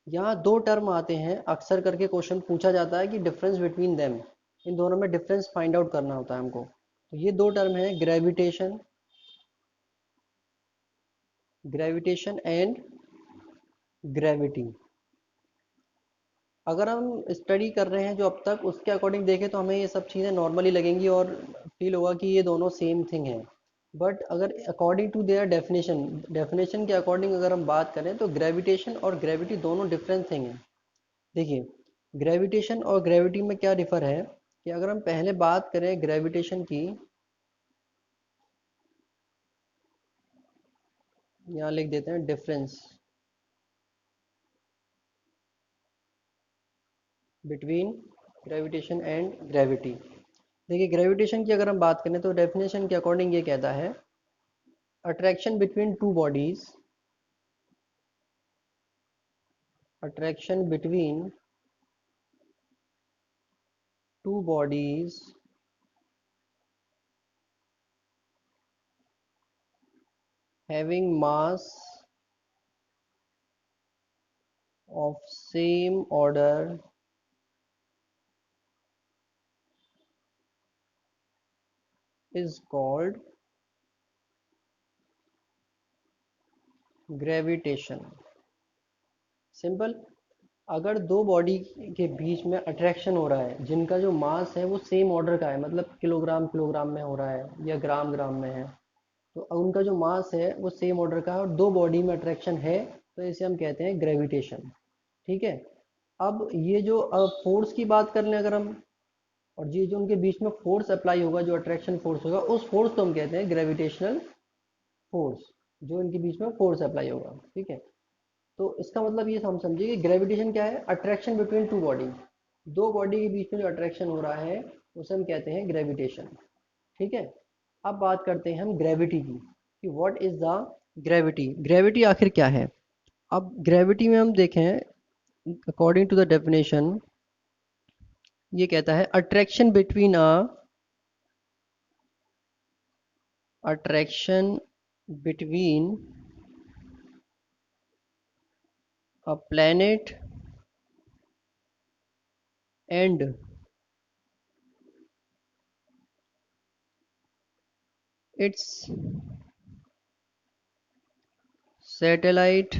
यहाँ दो टर्म आते हैं, अक्सर करके क्वेश्चन पूछा जाता है कि डिफरेंस बिटवीन देम, इन दोनों में डिफरेंस फाइंड आउट करना होता है हमको। तो ये दो टर्म है, ग्रेविटेशन, ग्रेविटेशन एंड ग्रेविटी। अगर हम स्टडी कर रहे हैं जो अब तक, उसके अकॉर्डिंग देखें तो हमें ये सब चीज़ें नॉर्मली लगेंगी और फील होगा कि ये दोनों सेम थिंग है। बट अगर according to their definition, definition के अकॉर्डिंग अगर हम बात करें तो ग्रेविटेशन और ग्रेविटी दोनों डिफरेंट थिंग है। देखिए, ग्रेविटेशन और ग्रेविटी में क्या डिफर है कि अगर हम पहले बात करें ग्रेविटेशन की, यहाँ लिख देते हैं difference between gravitation and gravity. देखिए, ग्रेविटेशन की अगर हम बात करें तो डेफिनेशन के अकॉर्डिंग ये कहता है, attraction between two bodies, attraction between two bodies having mass of same order is called gravitation। Simple, अगर दो बॉडी के बीच में अट्रैक्शन हो रहा है जिनका जो मास है वो सेम ऑर्डर का है, मतलब किलोग्राम किलोग्राम में हो रहा है या ग्राम ग्राम में है, तो उनका जो मास है वो सेम ऑर्डर का है और दो बॉडी में अट्रैक्शन है, तो इसे हम कहते हैं ग्रेविटेशन। ठीक है। अब ये जो फोर्स की बात कर लें अगर हम, और ये जो उनके बीच में फोर्स अप्लाई होगा, जो अट्रैक्शन फोर्स होगा, उस फोर्स को हम कहते हैं ग्रेविटेशनल फोर्स, जो इनके बीच में फोर्स अप्लाई होगा। ठीक है। तो इसका मतलब ये हम समझिए कि ग्रेविटेशन क्या है, अट्रैक्शन बिटवीन टू बॉडी, दो बॉडी के बीच में जो अट्रैक्शन हो रहा है उसे हम कहते हैं ग्रेविटेशन। ठीक है। अब बात करते हैं हम ग्रेविटी की, कि what is the gravity, gravity आखिर क्या है। अब ग्रेविटी में हम देखें, अकॉर्डिंग टू द डेफिनेशन, ये कहता है attraction between attraction between a planet and its satellite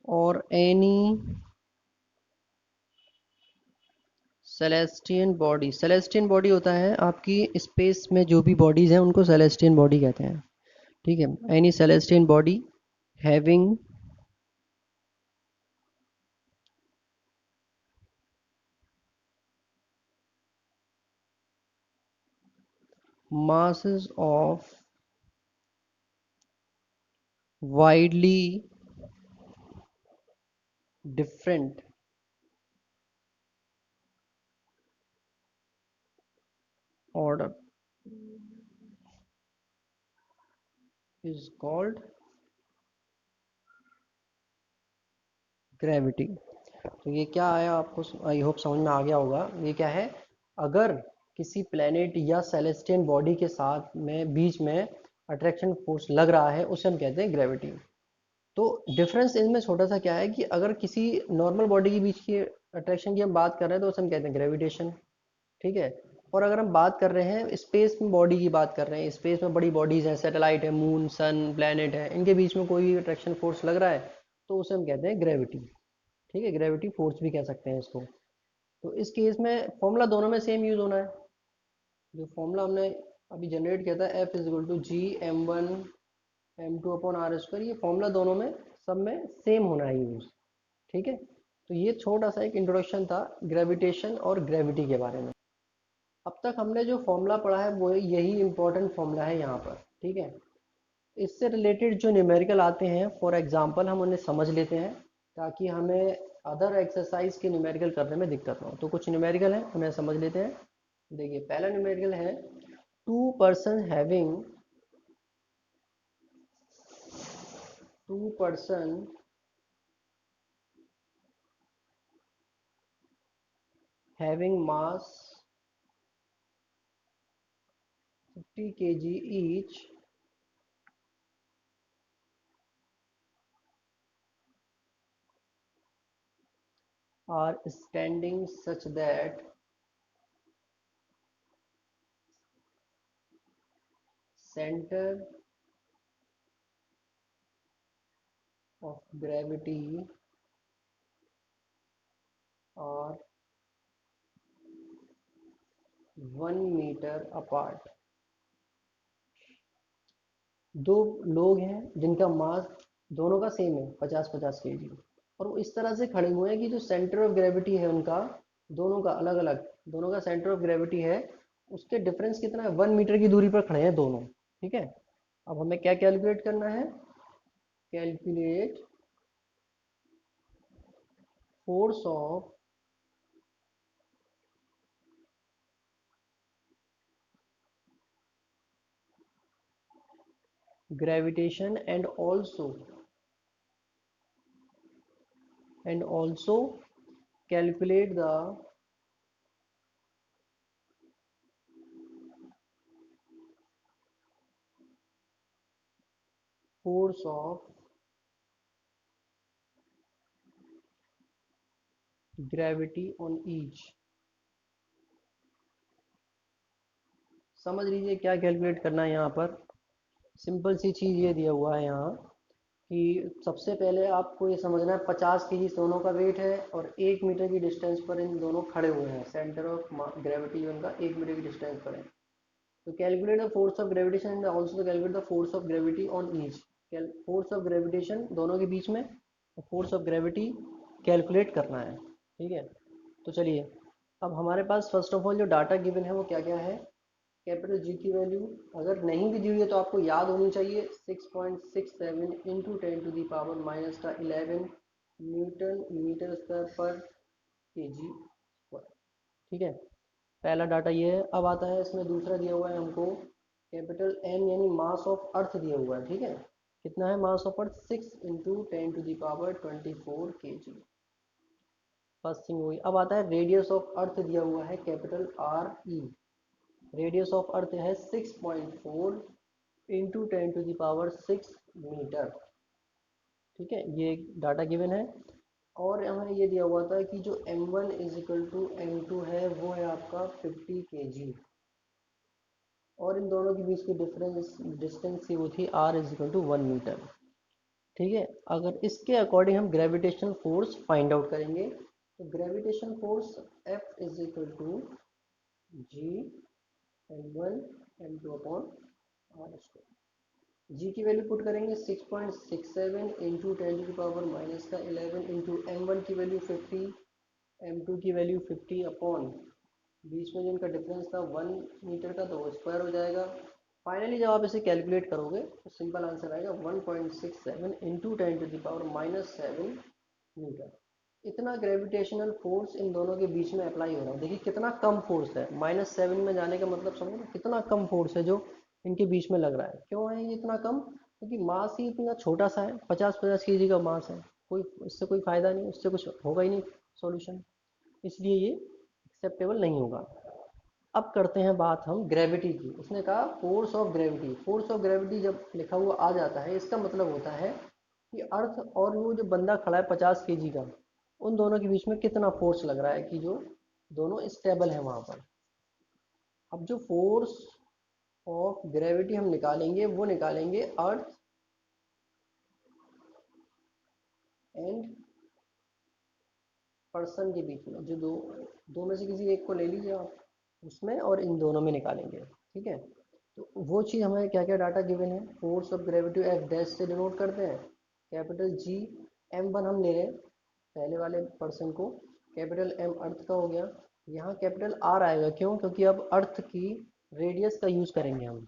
और एनी सेलेस्टियन बॉडी होता है आपकी स्पेस में जो भी बॉडीज हैं उनको सेलेस्टियन बॉडी कहते हैं। ठीक है, any celestian body having masses of widely different order is called gravity. तो ये क्या आया आपको, आई होप समझ में आ गया होगा। ये क्या है, अगर किसी प्लेनेट या सेलेस्टियन बॉडी के साथ में बीच में अट्रैक्शन फोर्स लग रहा है उसे हम कहते हैं ग्रेविटी। तो डिफरेंस इनमें छोटा सा क्या है कि अगर किसी नॉर्मल बॉडी के बीच की अट्रैक्शन की हम बात कर रहे हैं तो उसे हम कहते हैं ग्रेविटेशन। ठीक है, और अगर हम बात कर रहे हैं स्पेस में बॉडी की बात कर रहे हैं, स्पेस में बड़ी बॉडीज हैं, सैटेलाइट है, मून, सन, प्लेनेट है, इनके बीच में कोई अट्रैक्शन फोर्स लग रहा है तो उसे हम कहते हैं ग्रेविटी। ठीक है, ग्रेविटी फोर्स भी कह सकते हैं इसको। तो इस केस में फॉर्मूला दोनों में सेम यूज होना है। जो फॉर्मूला हमने अभी जनरेट किया था F is equal to G m1 m2/r², ये फॉर्मूला दोनों में सब में सेम होना है यूज। ठीक है, तो ये छोटा सा एक इंट्रोडक्शन था ग्रेविटेशन और ग्रेविटी के बारे में। अब तक हमने जो फॉर्मूला पढ़ा है वो यही इंपॉर्टेंट फॉर्मूला है यहाँ पर। ठीक है, इससे रिलेटेड जो न्यूमेरिकल आते हैं फॉर एग्जांपल हम उन्हें समझ लेते हैं ताकि हमें अदर एक्सरसाइज के न्यूमेरिकल करने में दिक्कत ना हो। तो कुछ न्यूमेरिकल है उन्हें समझ लेते हैं। देखिए, पहला न्यूमेरिकल है two person having mass 50 kg each are standing such that center of gravity are 1 meter apart। दो लोग हैं जिनका मास दोनों का सेम है 50-50 kg, और वो इस तरह से खड़े हुए हैं कि जो सेंटर ऑफ ग्रेविटी है उनका, दोनों का अलग अलग, दोनों का सेंटर ऑफ ग्रेविटी है उसके डिफरेंस कितना है, 1 मीटर की दूरी पर खड़े हैं दोनों। ठीक है, अब हमें क्या कैलकुलेट करना है, calculate force of gravitation and also calculate the force of gravity on each। समझ लीजिए क्या कैलकुलेट करना है यहाँ पर। सिंपल सी चीज़ ये दिया हुआ है यहाँ कि सबसे पहले आपको ये समझना है 50 kg दोनों का वेट है और 1 मीटर की डिस्टेंस पर इन दोनों खड़े हुए हैं, सेंटर ऑफ ग्रेविटी उनका 1 मीटर की डिस्टेंस पर है। तो calculate the force of gravitation and also calculate the force of gravity on each. Force of gravitation दोनों के बीच में, फोर्स ऑफ ग्रेविटी कैलकुलेट करना है। ठीक है, तो चलिए अब हमारे पास फर्स्ट ऑफ ऑल जो डाटा गिवन है वो क्या क्या है। कैपिटल जी की वैल्यू अगर नहीं भी दी हुई है तो आपको याद होनी चाहिए 6.67 इंटू 10⁻⁻11 न्यूटन मीटर स्क्वायर पर केजी। ठीक है, पहला डाटा ये है। अब आता है इसमें दूसरा दिया हुआ है हमको कैपिटल एम यानी मास ऑफ अर्थ दिया हुआ है। ठीक है, कितना है mass of earth, 6 × 10⁻24 first thing हुई। अब आता है रेडियस ऑफ अर्थ दिया हुआ है capital R E. Radius of earth है 6.4 इंटू 10⁻6 मीटर। ठीक है, ये डाटा गिवन है। और हमें ये दिया हुआ था कि जो m1 is equal to m2 है वो है आपका 50 kg, और इन दोनों के बीच की डिफरेंस डिस्टेंस की वो थी r is equal to 1 metre. ठीक है। अगर इसके अकॉर्डिंग हम ग्रेविटेशनल फोर्स फाइंड आउट करेंगे तो gravitation force F is equal to G m1 m2 upon are square. G की वैल्यू पुट करेंगे 6.67 इंटू 10⁻⁻11 इंटू m1 की वैल्यू 50, m2 की वैल्यू 50 अपॉन बीच में जो इनका डिफरेंस था 1 मीटर का, तो वो स्क्वायर हो जाएगा। फाइनली जब आप इसे कैलकुलेट करोगे तो सिंपल आंसर आएगा 1.67 इंटू 10⁻⁷ न्यूटन। इतना ग्रेविटेशनल फोर्स इन दोनों के बीच में अप्लाई हो रहा है। देखिए कितना कम फोर्स है, -7 में जाने का मतलब समझो ना, कितना कम फोर्स है जो इनके बीच में लग रहा है। क्यों है ये इतना कम? क्योंकि मास ही इतना छोटा सा है, 50-50 kg का मास है। कोई इससे कोई फायदा नहीं, उससे कुछ होगा ही नहीं सॉल्यूशन, इसलिए ये एक्सेप्टेबल नहीं होगा। अब करते हैं बात हम ग्रेविटी की। उसने कहा force of gravity. Force of gravity जब लिखा हुआ आ जाता है, इसका मतलब होता है कि अर्थ और वो जो बंदा खड़ा है 50 kg का, उन दोनों के बीच में कितना फोर्स लग रहा है कि जो दोनों स्टेबल है वहां पर। अब जो फोर्स ऑफ ग्रेविटी हम निकालेंगे वो निकालेंगे अर्थ एंड पर्सन के बीच में, जो दो दो में से किसी एक को ले लीजिए आप, उसमें और इन दोनों में निकालेंगे। ठीक है, तो वो चीज़ हमें क्या क्या डाटा गिवन है, force of gravity F dash से डिनोट करते हैं, कैपिटल जी m1 हम ले रहे हैं पहले वाले पर्सन को, कैपिटल M अर्थ का हो गया। यहाँ कैपिटल R आएगा, क्यों? क्योंकि अब अर्थ की रेडियस का यूज़ करेंगे हम,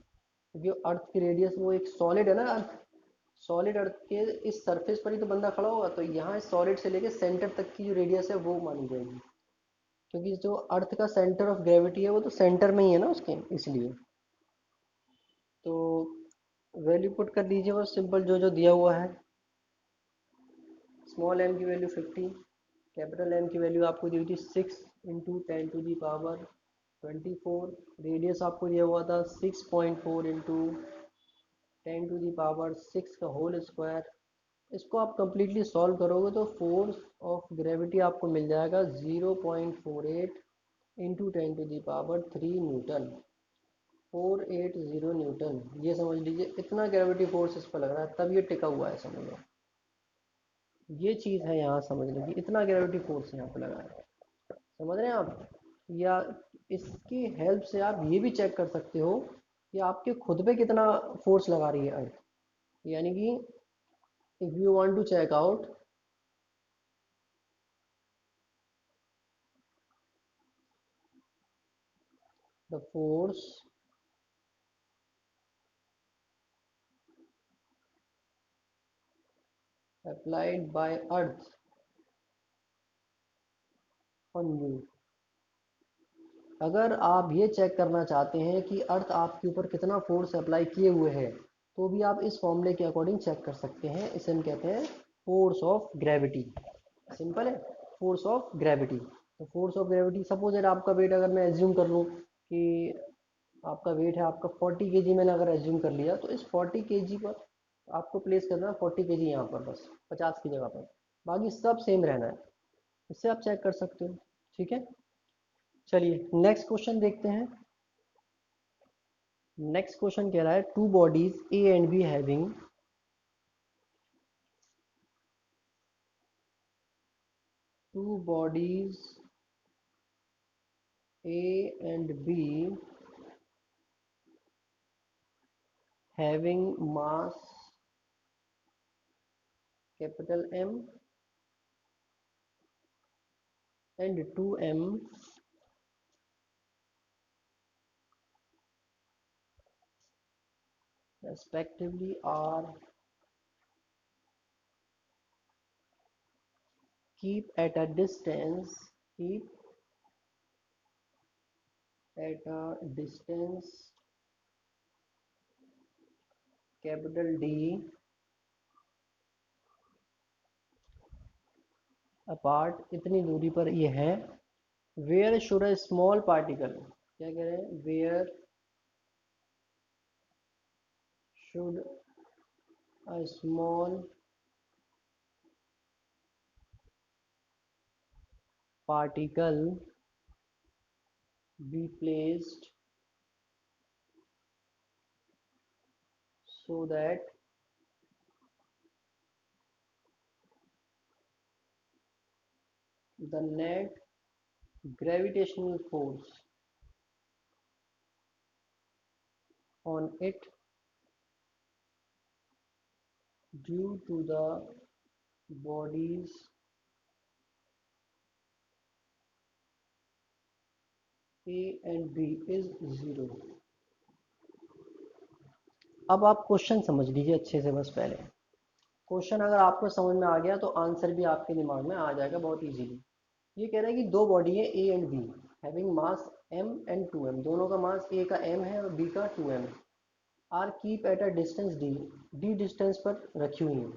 क्योंकि अर्थ की रेडियस वो एक सॉलिड है ना अर्थ, सॉलिड अर्थ के इस सरफेस पर ही तो बंदा खड़ा होगा, तो यहाँ सॉलिड से लेके सेंटर तक की जो रेडियस है वो मानी जाएगी, क्योंकि जो अर्थ का सेंटर ऑफ ग्रेविटी है वो तो सेंटर में ही है ना उसके, इसलिए। तो वैल्यू पुट कर दीजिए बस सिंपल, जो जो दिया हुआ है। स्मॉल m की वैल्यू 50, कैपिटल M की वैल्यू आपको दी हुई थी 6 इंटू 10⁻24, रेडियस आपको दिया हुआ था 6.4 इंटू 10⁻6 का होल स्क्वायर। इसको आप कंप्लीटली सॉल्व करोगे तो फोर्स ऑफ ग्रेविटी आपको मिल जाएगा 0.48 इंटू 10⁻3 न्यूटन, 480 न्यूटन। ये समझ लीजिए इतना ग्रेविटी फोर्स इस पर लग रहा है, तब ये टिका हुआ है, समझ लो। ये चीज़ है यहाँ, समझ लो कि इतना ग्रेविटी फोर्स यहाँ पे लगा है। समझ रहे हैं आप? या इसकी हेल्प से आप ये भी चेक कर सकते हो कि आपके खुद पे कितना फोर्स लगा रही है अर्थ। यानी कि if you want to check out the force applied by earth on you, अगर आप ये चेक करना चाहते हैं कि अर्थ आपके ऊपर कितना फोर्स अप्लाई किए हुए है, तो भी आप इस फॉर्मूले के अकॉर्डिंग चेक कर सकते हैं। इसे हम कहते हैं फोर्स ऑफ ग्रेविटी। सिंपल है, फोर्स ऑफ ग्रेविटी। तो force of gravity, suppose that आपका वेट अगर मैं एज्यूम कर लूँ कि आपका वेट है, आपका 40 kg मैंने अगर एज्यूम कर लिया, तो इस 40 kg पर आपको प्लेस करना है 40 kg यहाँ पर, बस 50 की जगह पर, बाकी सब सेम रहना है। इससे आप चेक कर सकते हो। ठीक है, चलिए नेक्स्ट क्वेश्चन देखते हैं। नेक्स्ट क्वेश्चन कह रहा है two bodies A and be having two bodies A and be having mass capital M and 2m respectively are keep at a distance keep at a distance capital D apart, इतनी दूरी पर ये है। where should a small particle, क्या कह रहे हैं, where should a small particle be placed so that the net gravitational force on it due to the bodies A and B is zero. अब आप क्वेश्चन समझ लीजिए अच्छे से। बस पहले क्वेश्चन अगर आपको समझ में आ गया तो आंसर भी आपके दिमाग में आ जाएगा बहुत इजीली। ये कह रहा है कि दो बॉडी है ए and be having mass m and 2m। दोनों का मास ए का m है और बी का 2m। Are keep at a distance D, D distance पर रखी हुई है।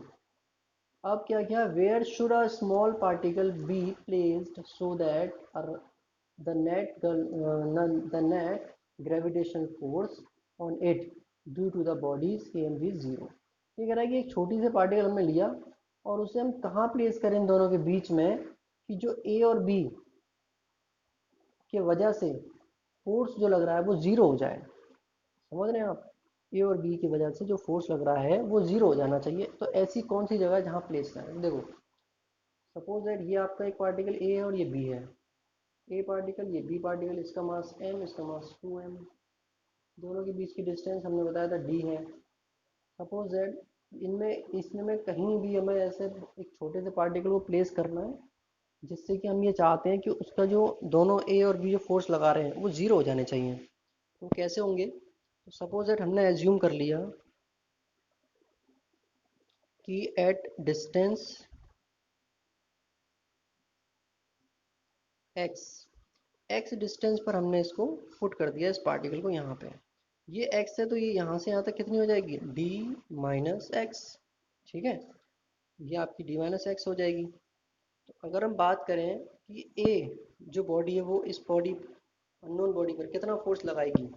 अब क्या किया, where should a small particle be placed so that the net gravitational force on it due to the bodies A and B zero. ये कह रहा है कि एक छोटी सी पार्टिकल हमने लिया और उसे हम कहाँ प्लेस करें इन दोनों के बीच में कि जो ए और बी के वजह से फोर्स जो लग रहा है वो जीरो हो जाए। समझ रहे हैं आप? ए और बी की वजह से जो फोर्स लग रहा है वो जीरो हो जाना चाहिए। तो ऐसी कौन सी जगह है जहाँ प्लेस करें? देखो सपोज दैट ये आपका एक पार्टिकल ए है और ये बी है। ए पार्टिकल, ये बी पार्टिकल, इसका मास m, इसका मास 2m। दोनों के बीच की डिस्टेंस हमने बताया था d है। सपोज दैट इनमें इसमें कहीं भी हमें ऐसे एक छोटे से पार्टिकल को प्लेस करना है जिससे कि हम ये चाहते हैं कि उसका जो दोनों ए और बी जो फोर्स लगा रहे हैं वो जीरो हो जाने चाहिए। तो कैसे होंगे? तो सपोज दैट हमने एज्यूम कर लिया कि at distance x, x distance पर हमने इसको पुट कर दिया इस पार्टिकल को यहाँ पे। ये x है तो ये यहाँ से यहाँ तक कितनी हो जाएगी? d minus x. ठीक है, ये आपकी d माइनस एक्स हो जाएगी। तो अगर हम बात करें कि a जो बॉडी है वो इस बॉडी अननोन बॉडी पर कितना फोर्स लगाएगी,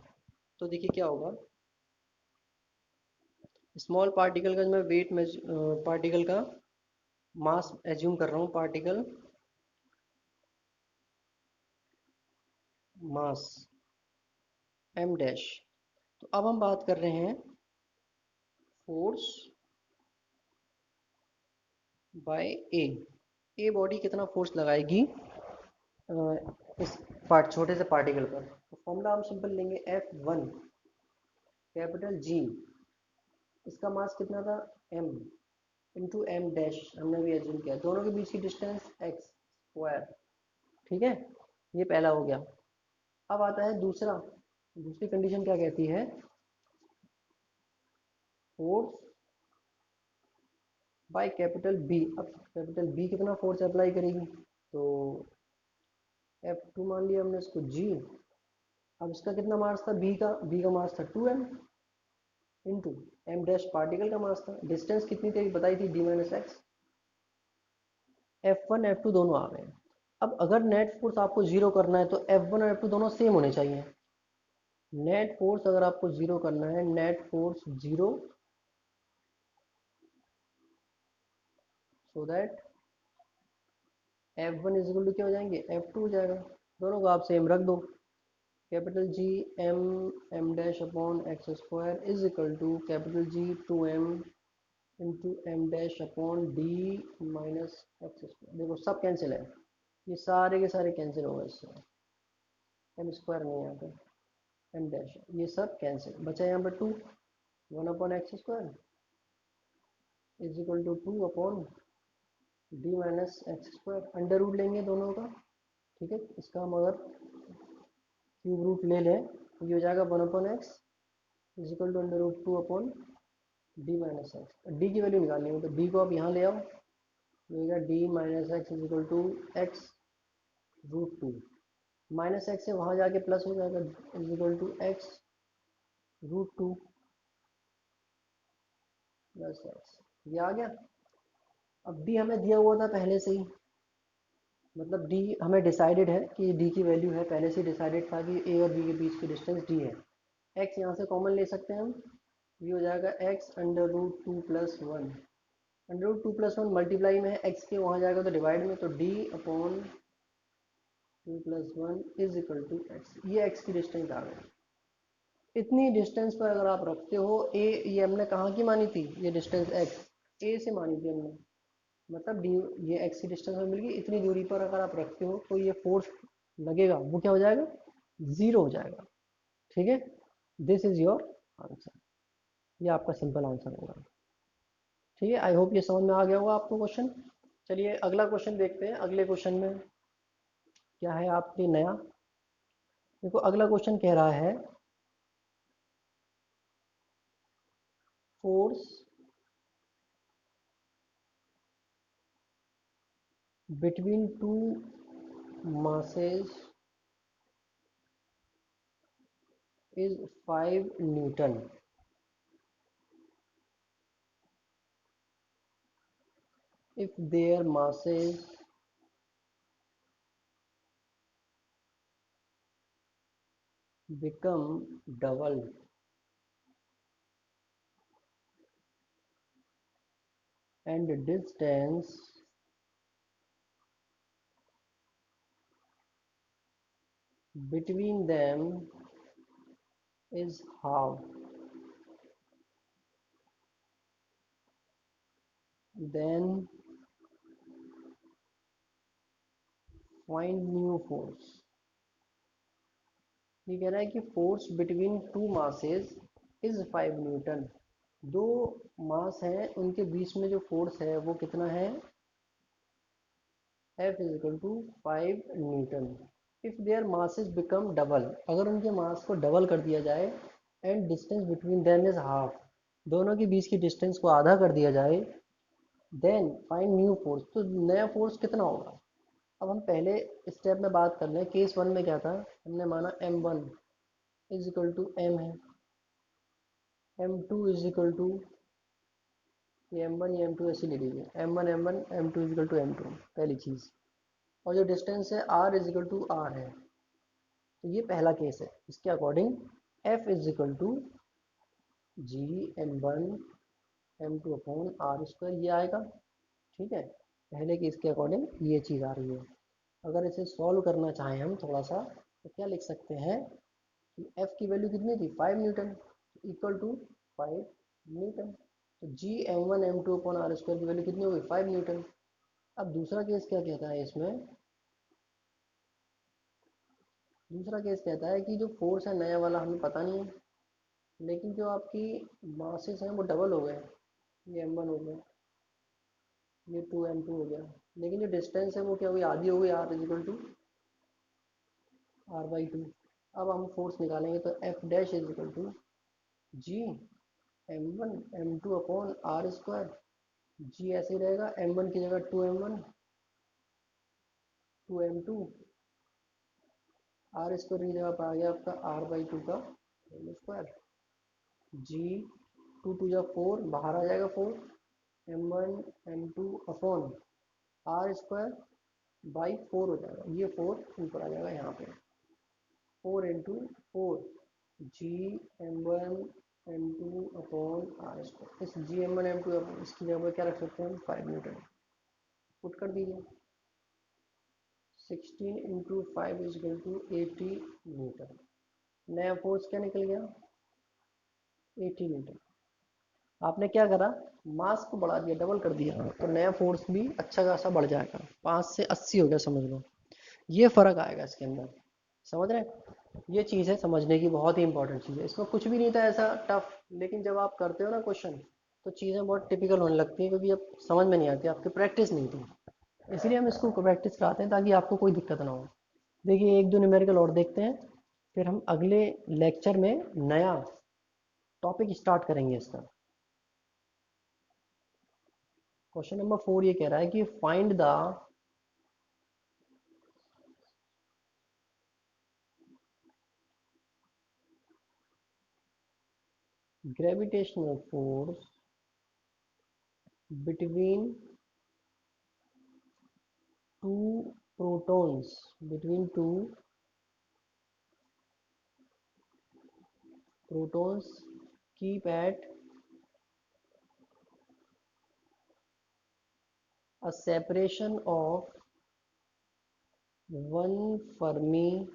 तो देखिए क्या होगा। स्मॉल पार्टिकल का मैं वेट में पार्टिकल का मास एज्यूम कर रहा हूँ, पार्टिकल मास m डैश। तो अब हम बात कर रहे हैं फोर्स बाय ए बॉडी कितना फोर्स लगाएगी इस छोटे से पार्टिकल पर। तो फॉर्मूला हम सिंपल लेंगे F1 कैपिटल G, इसका मास कितना था m इंटू m डैश, हमने भी एज्यूम किया। दोनों के बीच की डिस्टेंस x स्क्वायर। ठीक है, ये पहला हो गया। अब आता है दूसरी कंडीशन क्या कहती है, फोर्स बाय कैपिटल बी। अब कैपिटल बी कितना फोर्स अप्लाई करेगी, तो F2 मान लिया हमने इसको G। अब इसका कितना मास था बी का मास था 2m into m dash particle का मास था। डिस्टेंस कितनी थी बताई थी, d minus x. F1 F2 दोनों आ गए। अब अगर नेट फोर्स आपको जीरो करना है तो F1 और F2 दोनों सेम होने चाहिए। नेट फोर्स अगर आपको जीरो करना है, net force zero, so that F1 is equal to क्या हो जाएंगे, F2 हो जाएगा। दोनों को आप सेम रख दो। Capital G m dash upon x square is equal to capital G 2m into m dash upon d minus x square. देखो सब कैंसिल है, ये सारे के सारे कैंसिल हो गए इससे। एम स्क्वायर नहीं यहाँ पे, एम डैश, ये सब कैंसिल बचा यहाँ पर 2, 1 upon x square is equal to 2 upon d minus x square. Under root लेंगे दोनों का। ठीक है, इसका हम अगर क्यूब रूट ले लें तो ये हो जाएगा 1 upon x is equal to under root 2 upon d minus x. D की वैल्यू निकालनी है तो डी को आप यहाँ ले आओ, मिलेगा d minus x is equal to x root 2। Minus x से वहाँ जाके प्लस हो जाएगा, is equal to x root 2 plus x. ये आ गया। अब डी हमें दिया हुआ था पहले से ही, मतलब डी हमें डिसाइडेड है कि डी की वैल्यू है, पहले से डिसाइडेड था कि ए और बी के बीच की डिस्टेंस डी है। एक्स यहाँ से कॉमन ले सकते हैं हम, ये हो जाएगा x under root 2 plus 1। Under root 2 plus 1 multiply में है एक्स के, वहाँ जाएगा तो डिवाइड में, तो d upon 2 plus 1 is equal to x. ये एक्स की डिस्टेंस आ गई। इतनी डिस्टेंस पर अगर आप रखते हो ए, ये हमने कहाँ की मानी थी, ये डिस्टेंस एक्स ए से मानी थी हमने। मतलब डी, ये एक्स की डिस्टेंस में मिल गई, इतनी दूरी पर अगर आप रखते हो तो ये फोर्स लगेगा वो क्या हो जाएगा, जीरो हो जाएगा। ठीक है, दिस इज योर आंसर, ये आपका सिंपल आंसर होगा। ठीक है, आई होप ये समझ में आ गया होगा आपको क्वेश्चन। चलिए अगला क्वेश्चन देखते हैं, अगले क्वेश्चन में क्या है आपके नया। देखो अगला क्वेश्चन कह रहा है force between to masses is 5 Newton if their masses become double and distance between them is half, then find new force। ये कह रहा है कि force between to masses is 5 Newton. दो मास हैं उनके बीच में जो फोर्स है वो कितना है, F is equal to 5 newton. If their masses become double, अगर उनके मास को डबल कर दिया जाए, and distance between them is half, दोनों के बीच की डिस्टेंस को आधा कर दिया जाए, देन फाइंड न्यू फोर्स, तो नया फोर्स कितना होगा। अब हम पहले स्टेप में बात कर लें, केस वन में क्या था, हमने माना m1 is equal to m है, m2 इज इक्वल टू, ये m1 ये m2 ऐसे ले लीजिए, m1 m1 m2 is equal to m2 पहली चीज़, और जो डिस्टेंस है r is equal to r है। तो ये पहला केस है, इसके according f is equal to G m1 m2 upon are square, ये आएगा। ठीक है, पहले केस के अकॉर्डिंग ये चीज़ आ रही है। अगर इसे सॉल्व करना चाहें हम थोड़ा सा, तो क्या लिख सकते हैं कि f की वैल्यू कितनी थी, 5 न्यूटन, इक्वल टू 5 न्यूटन। तो G m1 m2 upon are square की वैल्यू कितनी होगी, 5 न्यूटन। अब दूसरा केस क्या कहता है इसमें, दूसरा केस कहता है कि जो फोर्स है नया वाला हमें पता नहीं है, लेकिन जो आपकी मासेस हैं वो डबल हो गए, ये m1 हो गया, ये 2m2 हो गया, लेकिन जो डिस्टेंस है वो क्या हुई, आधी हो गई, r इजिकल टू r/2। अब हम फोर्स निकालेंगे तो F dash is equal to G m1 m2 upon are square, G ऐसे ही रहेगा, m1 की जगह 2m1 2m2, आर स्क्वायर की जगह पर आ गया आपका r/2 का होल स्क्वायर, जी 2 2 जा 4, बाहर आ जाएगा 4, m1 m2 upon are square by 4 हो जाएगा, ये 4 ऊपर आ जाएगा यहाँ पे, 4 × 4 जी m1 m2 upon are square, इस जी m1 m2 इसकी जगह पर क्या रख सकते हैं, 5 न्यूटन पुट कर दीजिए। 16 × 5 इज इक्वल टू 80 न्यूटन। नया फोर्स क्या निकल गया, 80 न्यूटन। आपने क्या करा, मास को बढ़ा दिया, डबल कर दिया, तो नया फोर्स भी अच्छा खासा बढ़ जाएगा, 5 से 80 हो गया समझ लो, ये फर्क आएगा इसके अंदर। समझ रहे हैं, ये चीज़ है समझने की, बहुत ही इंपॉर्टेंट चीज़ है, इसमें कुछ भी नहीं था ऐसा टफ, लेकिन जब आप करते हो ना क्वेश्चन, तो चीज़ें बहुत टिपिकल होने लगती हैं, क्योंकि अब समझ में नहीं आती, आपकी प्रैक्टिस नहीं थी, इसलिए हम इसको प्रैक्टिस कराते हैं ताकि आपको कोई दिक्कत ना हो। देखिए एक दो न्यूमेरिकल और देखते हैं, फिर हम अगले लेक्चर में नया टॉपिक स्टार्ट करेंगे इसका। क्वेश्चन नंबर 4 ये कह रहा है कि find the gravitational force between two protons, between two protons keep at a separation of one Fermi,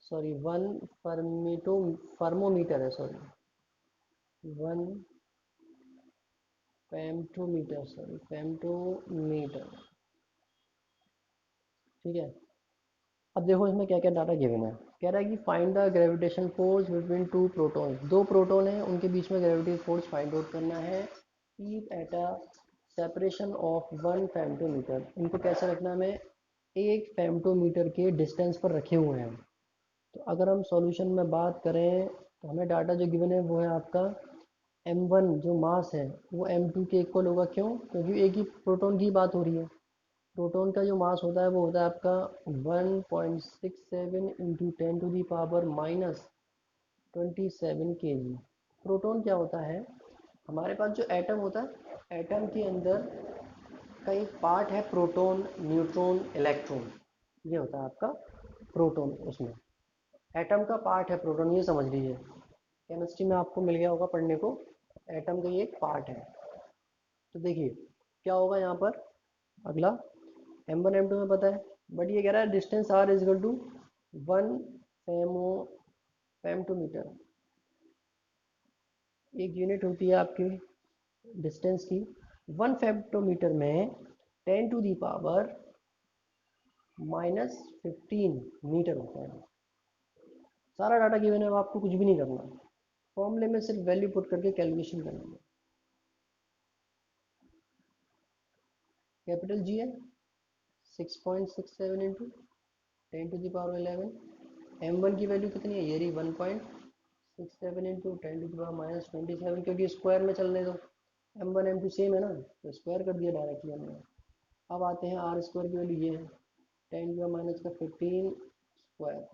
sorry, one fermito thermometer है, sorry, one फेम्टोमीटर, सॉरी फेम्टोमीटर। ठीक है, अब देखो इसमें क्या क्या डाटा गिवन है। कह रहा है कि find the gravitation force between to proton, दो प्रोटॉन है उनके बीच में ग्रेविटी फोर्स फाइंड आउट करना है। Keep at a separation of 1 फेम्टोमीटर, इनको कैसे रखना है हमें, 1 फेम्टोमीटर के डिस्टेंस पर रखे हुए हैं। तो अगर हम सॉल्यूशन में बात करें तो हमें डाटा जो गिवन है वो है आपका m1 जो मास है वो m2 के इक्वल होगा। क्यों? क्योंकि एक ही प्रोटॉन की बात हो रही है। प्रोटॉन का जो मास होता है वो होता है आपका 1.67 इंटू 10⁻⁻27 kg। प्रोटॉन क्या होता है, हमारे पास जो एटम होता है, एटम के अंदर का एक पार्ट है प्रोटॉन, न्यूट्रॉन, इलेक्ट्रॉन, ये होता है आपका प्रोटॉन। उसमें एटम का पार्ट है प्रोटॉन, ये समझ लीजिए। केमिस्ट्री में आपको मिल गया होगा पढ़ने को, एटम का ये एक पार्ट है। तो देखिए क्या होगा यहाँ पर, अगला m1 m2 में पता है, बट ये कह रहा है distance r is equal to 1 femtometre. एक यूनिट होती है आपकी डिस्टेंस की, 1 फेम्टोमीटर में 10⁻⁻15 मीटर होता है। सारा डाटा गिवन है, आपको कुछ भी नहीं करना, फॉर्मूले में सिर्फ वैल्यू पुट करके कैलकुलेशन करना है। कैपिटल जी है 6.67 इंटू 10⁻11। m1 की वैल्यू कितनी है, ये रही 1.67 इंटू 10⁻⁻27, क्योंकि स्क्वायर में चलने दो, m1 m2 सेम है ना, तो स्क्वायर कर दिया डायरेक्टली हमने। अब आते हैं आर स्क्वायर की वैल्यू, ये है 10⁻⁻15 स्क्वायर।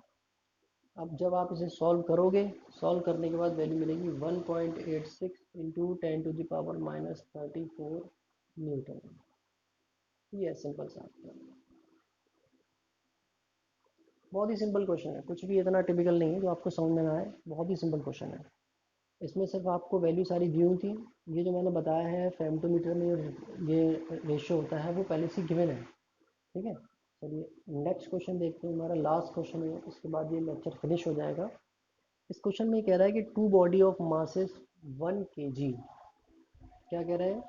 अब जब आप इसे सॉल्व करोगे, सॉल्व करने के बाद वैल्यू मिलेगी 1.86 इंटू 10⁻⁻34 न्यूटन। ये है सिंपल सा, बहुत ही सिंपल क्वेश्चन है, कुछ भी इतना टिपिकल नहीं है जो आपको समझ में ना आए, बहुत ही सिंपल क्वेश्चन है। इसमें सिर्फ आपको वैल्यू सारी दी हुई थी, ये जो मैंने बताया है फेम्टोमीटर में ये रेशियो होता है वो पहले से गिवन है। ठीक है, चलिए नेक्स्ट क्वेश्चन देखते हैं, हमारा लास्ट क्वेश्चन है, उसके बाद ये लेक्चर फिनिश हो जाएगा। इस क्वेश्चन में कह रहा है कि two body of masses 1 kg, क्या कह रहे हैं,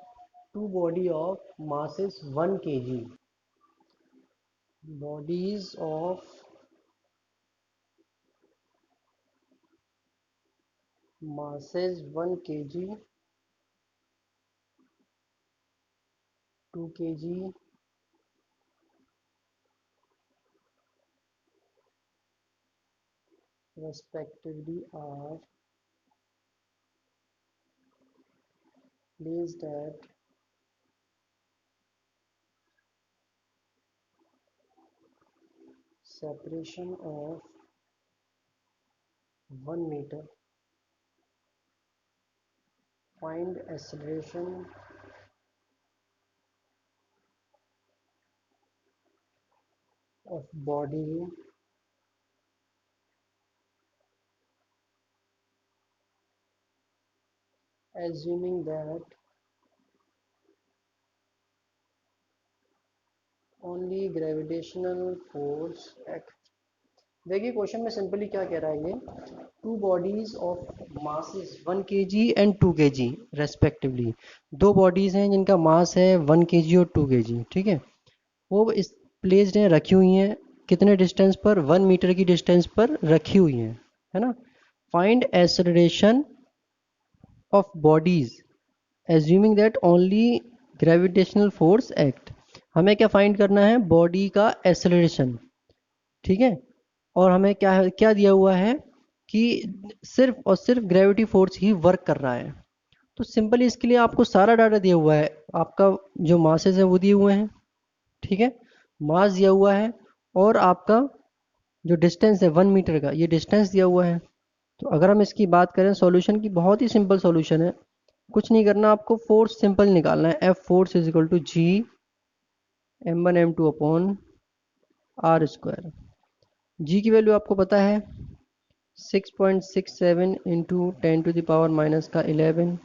two body of masses 1 kg, bodies of masses 1 kg, 2 kg, respectively are placed at separation of 1 meter. Find acceleration of body assuming that only gravitational force act। देखिए question में simply क्या कह रहा है, ये two bodies of masses 1 kg and 2 kg respectively, दो bodies हैं जिनका मास है 1 kg और 2 kg। ठीक है, वो इस प्लेस्ड हैं, रखी हुई हैं, कितने डिस्टेंस पर, 1 मीटर की डिस्टेंस पर रखी हुई हैं, है ना। Find acceleration of bodies assuming that only gravitational force act. हमें क्या फाइंड करना है, बॉडी का एक्सेलरेशन। ठीक है, और हमें क्या दिया हुआ है कि सिर्फ और सिर्फ ग्रेविटी फोर्स ही वर्क कर रहा है। तो सिंपली इसके लिए आपको सारा डाटा दिया हुआ है, आपका जो मासेस है वो दिए हुए हैं, ठीक है, मास दिया हुआ है, और आपका जो डिस्टेंस है 1 मीटर का, ये डिस्टेंस दिया हुआ है। तो अगर हम इसकी बात करें सॉल्यूशन की, बहुत ही सिंपल सॉल्यूशन है, कुछ नहीं करना, आपको फोर्स सिंपल निकालना है, F force is equal to G m1 m2 upon are square. G की वैल्यू आपको पता है 6.67 इंटू 10⁻⁻11।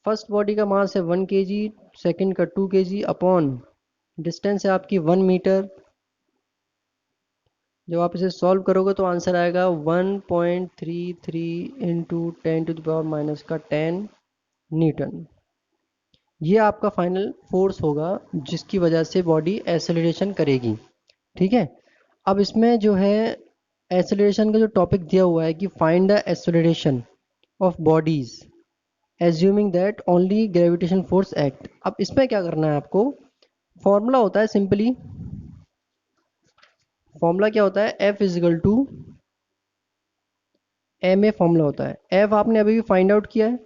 फर्स्ट बॉडी का मास है 1 kg, सेकंड का 2 kg अपॉन डिस्टेंस है आपकी 1 मीटर। जब आप इसे सॉल्व करोगे तो आंसर आएगा 1.33 इंटू 10⁻⁻10 न्यूटन। ये आपका फाइनल फोर्स होगा जिसकी वजह से बॉडी एक्सेलरेशन करेगी। ठीक है। अब इसमें जो है एक्सेलरेशन का जो टॉपिक दिया हुआ है कि find the acceleration of bodies assuming that only gravitation force act. अब इसमें क्या करना है आपको, फॉर्मूला होता है सिंपली, फॉर्मूला क्या होता है, F is equal to m a formula होता है। एफ आपने अभी भी फाइंड आउट किया है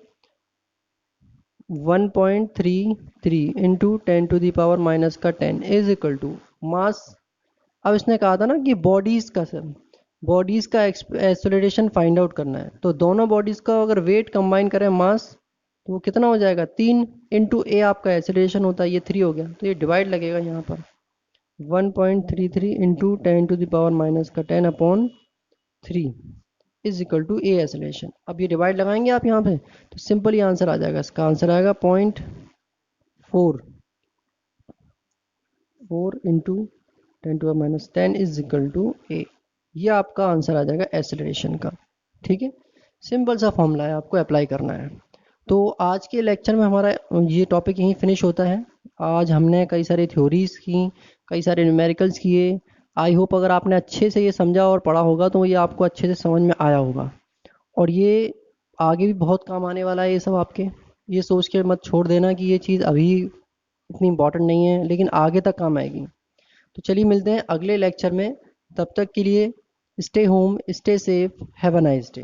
1.33 into 10⁻⁻10 is equal to mass. अब इसने कहा था ना कि बॉडीज का एक्सेलरेशन फाइंड आउट करना है, तो दोनों बॉडीज का अगर वेट कंबाइन करें मास, तो वो कितना हो जाएगा 3 इंटू ए आपका एक्सेलरेशन होता है, ये 3 हो गया, तो ये डिवाइड लगेगा यहाँ पर 1.33 into 10⁻⁻10 upon 3 is equal to a acceleration. अब ये डिवाइड लगाएंगे आप यहाँ पे तो सिंपल ही आंसर आ जाएगा, इसका आंसर आएगा 0.4 इंटू 10⁻10 इज इक्वल टू ए। ये आपका आंसर आ जाएगा एक्सेलरेशन का। ठीक है, सिंपल सा फॉर्मूला है, आपको अप्लाई करना है। तो आज के लेक्चर में हमारा ये टॉपिक यहीं फिनिश होता है। आज हमने कई सारी थ्योरीज की, कई सारे न्यूमेरिकल्स किए। आई होप अगर आपने अच्छे से ये समझा और पढ़ा होगा तो ये आपको अच्छे से समझ में आया होगा, और ये आगे भी बहुत काम आने वाला है ये सब आपके। ये सोच के मत छोड़ देना कि ये चीज़ अभी इतनी इम्पोर्टेंट नहीं है, लेकिन आगे तक काम आएगी। तो चलिए मिलते हैं अगले लेक्चर में, तब तक के लिए stay home, stay safe, have a nice day.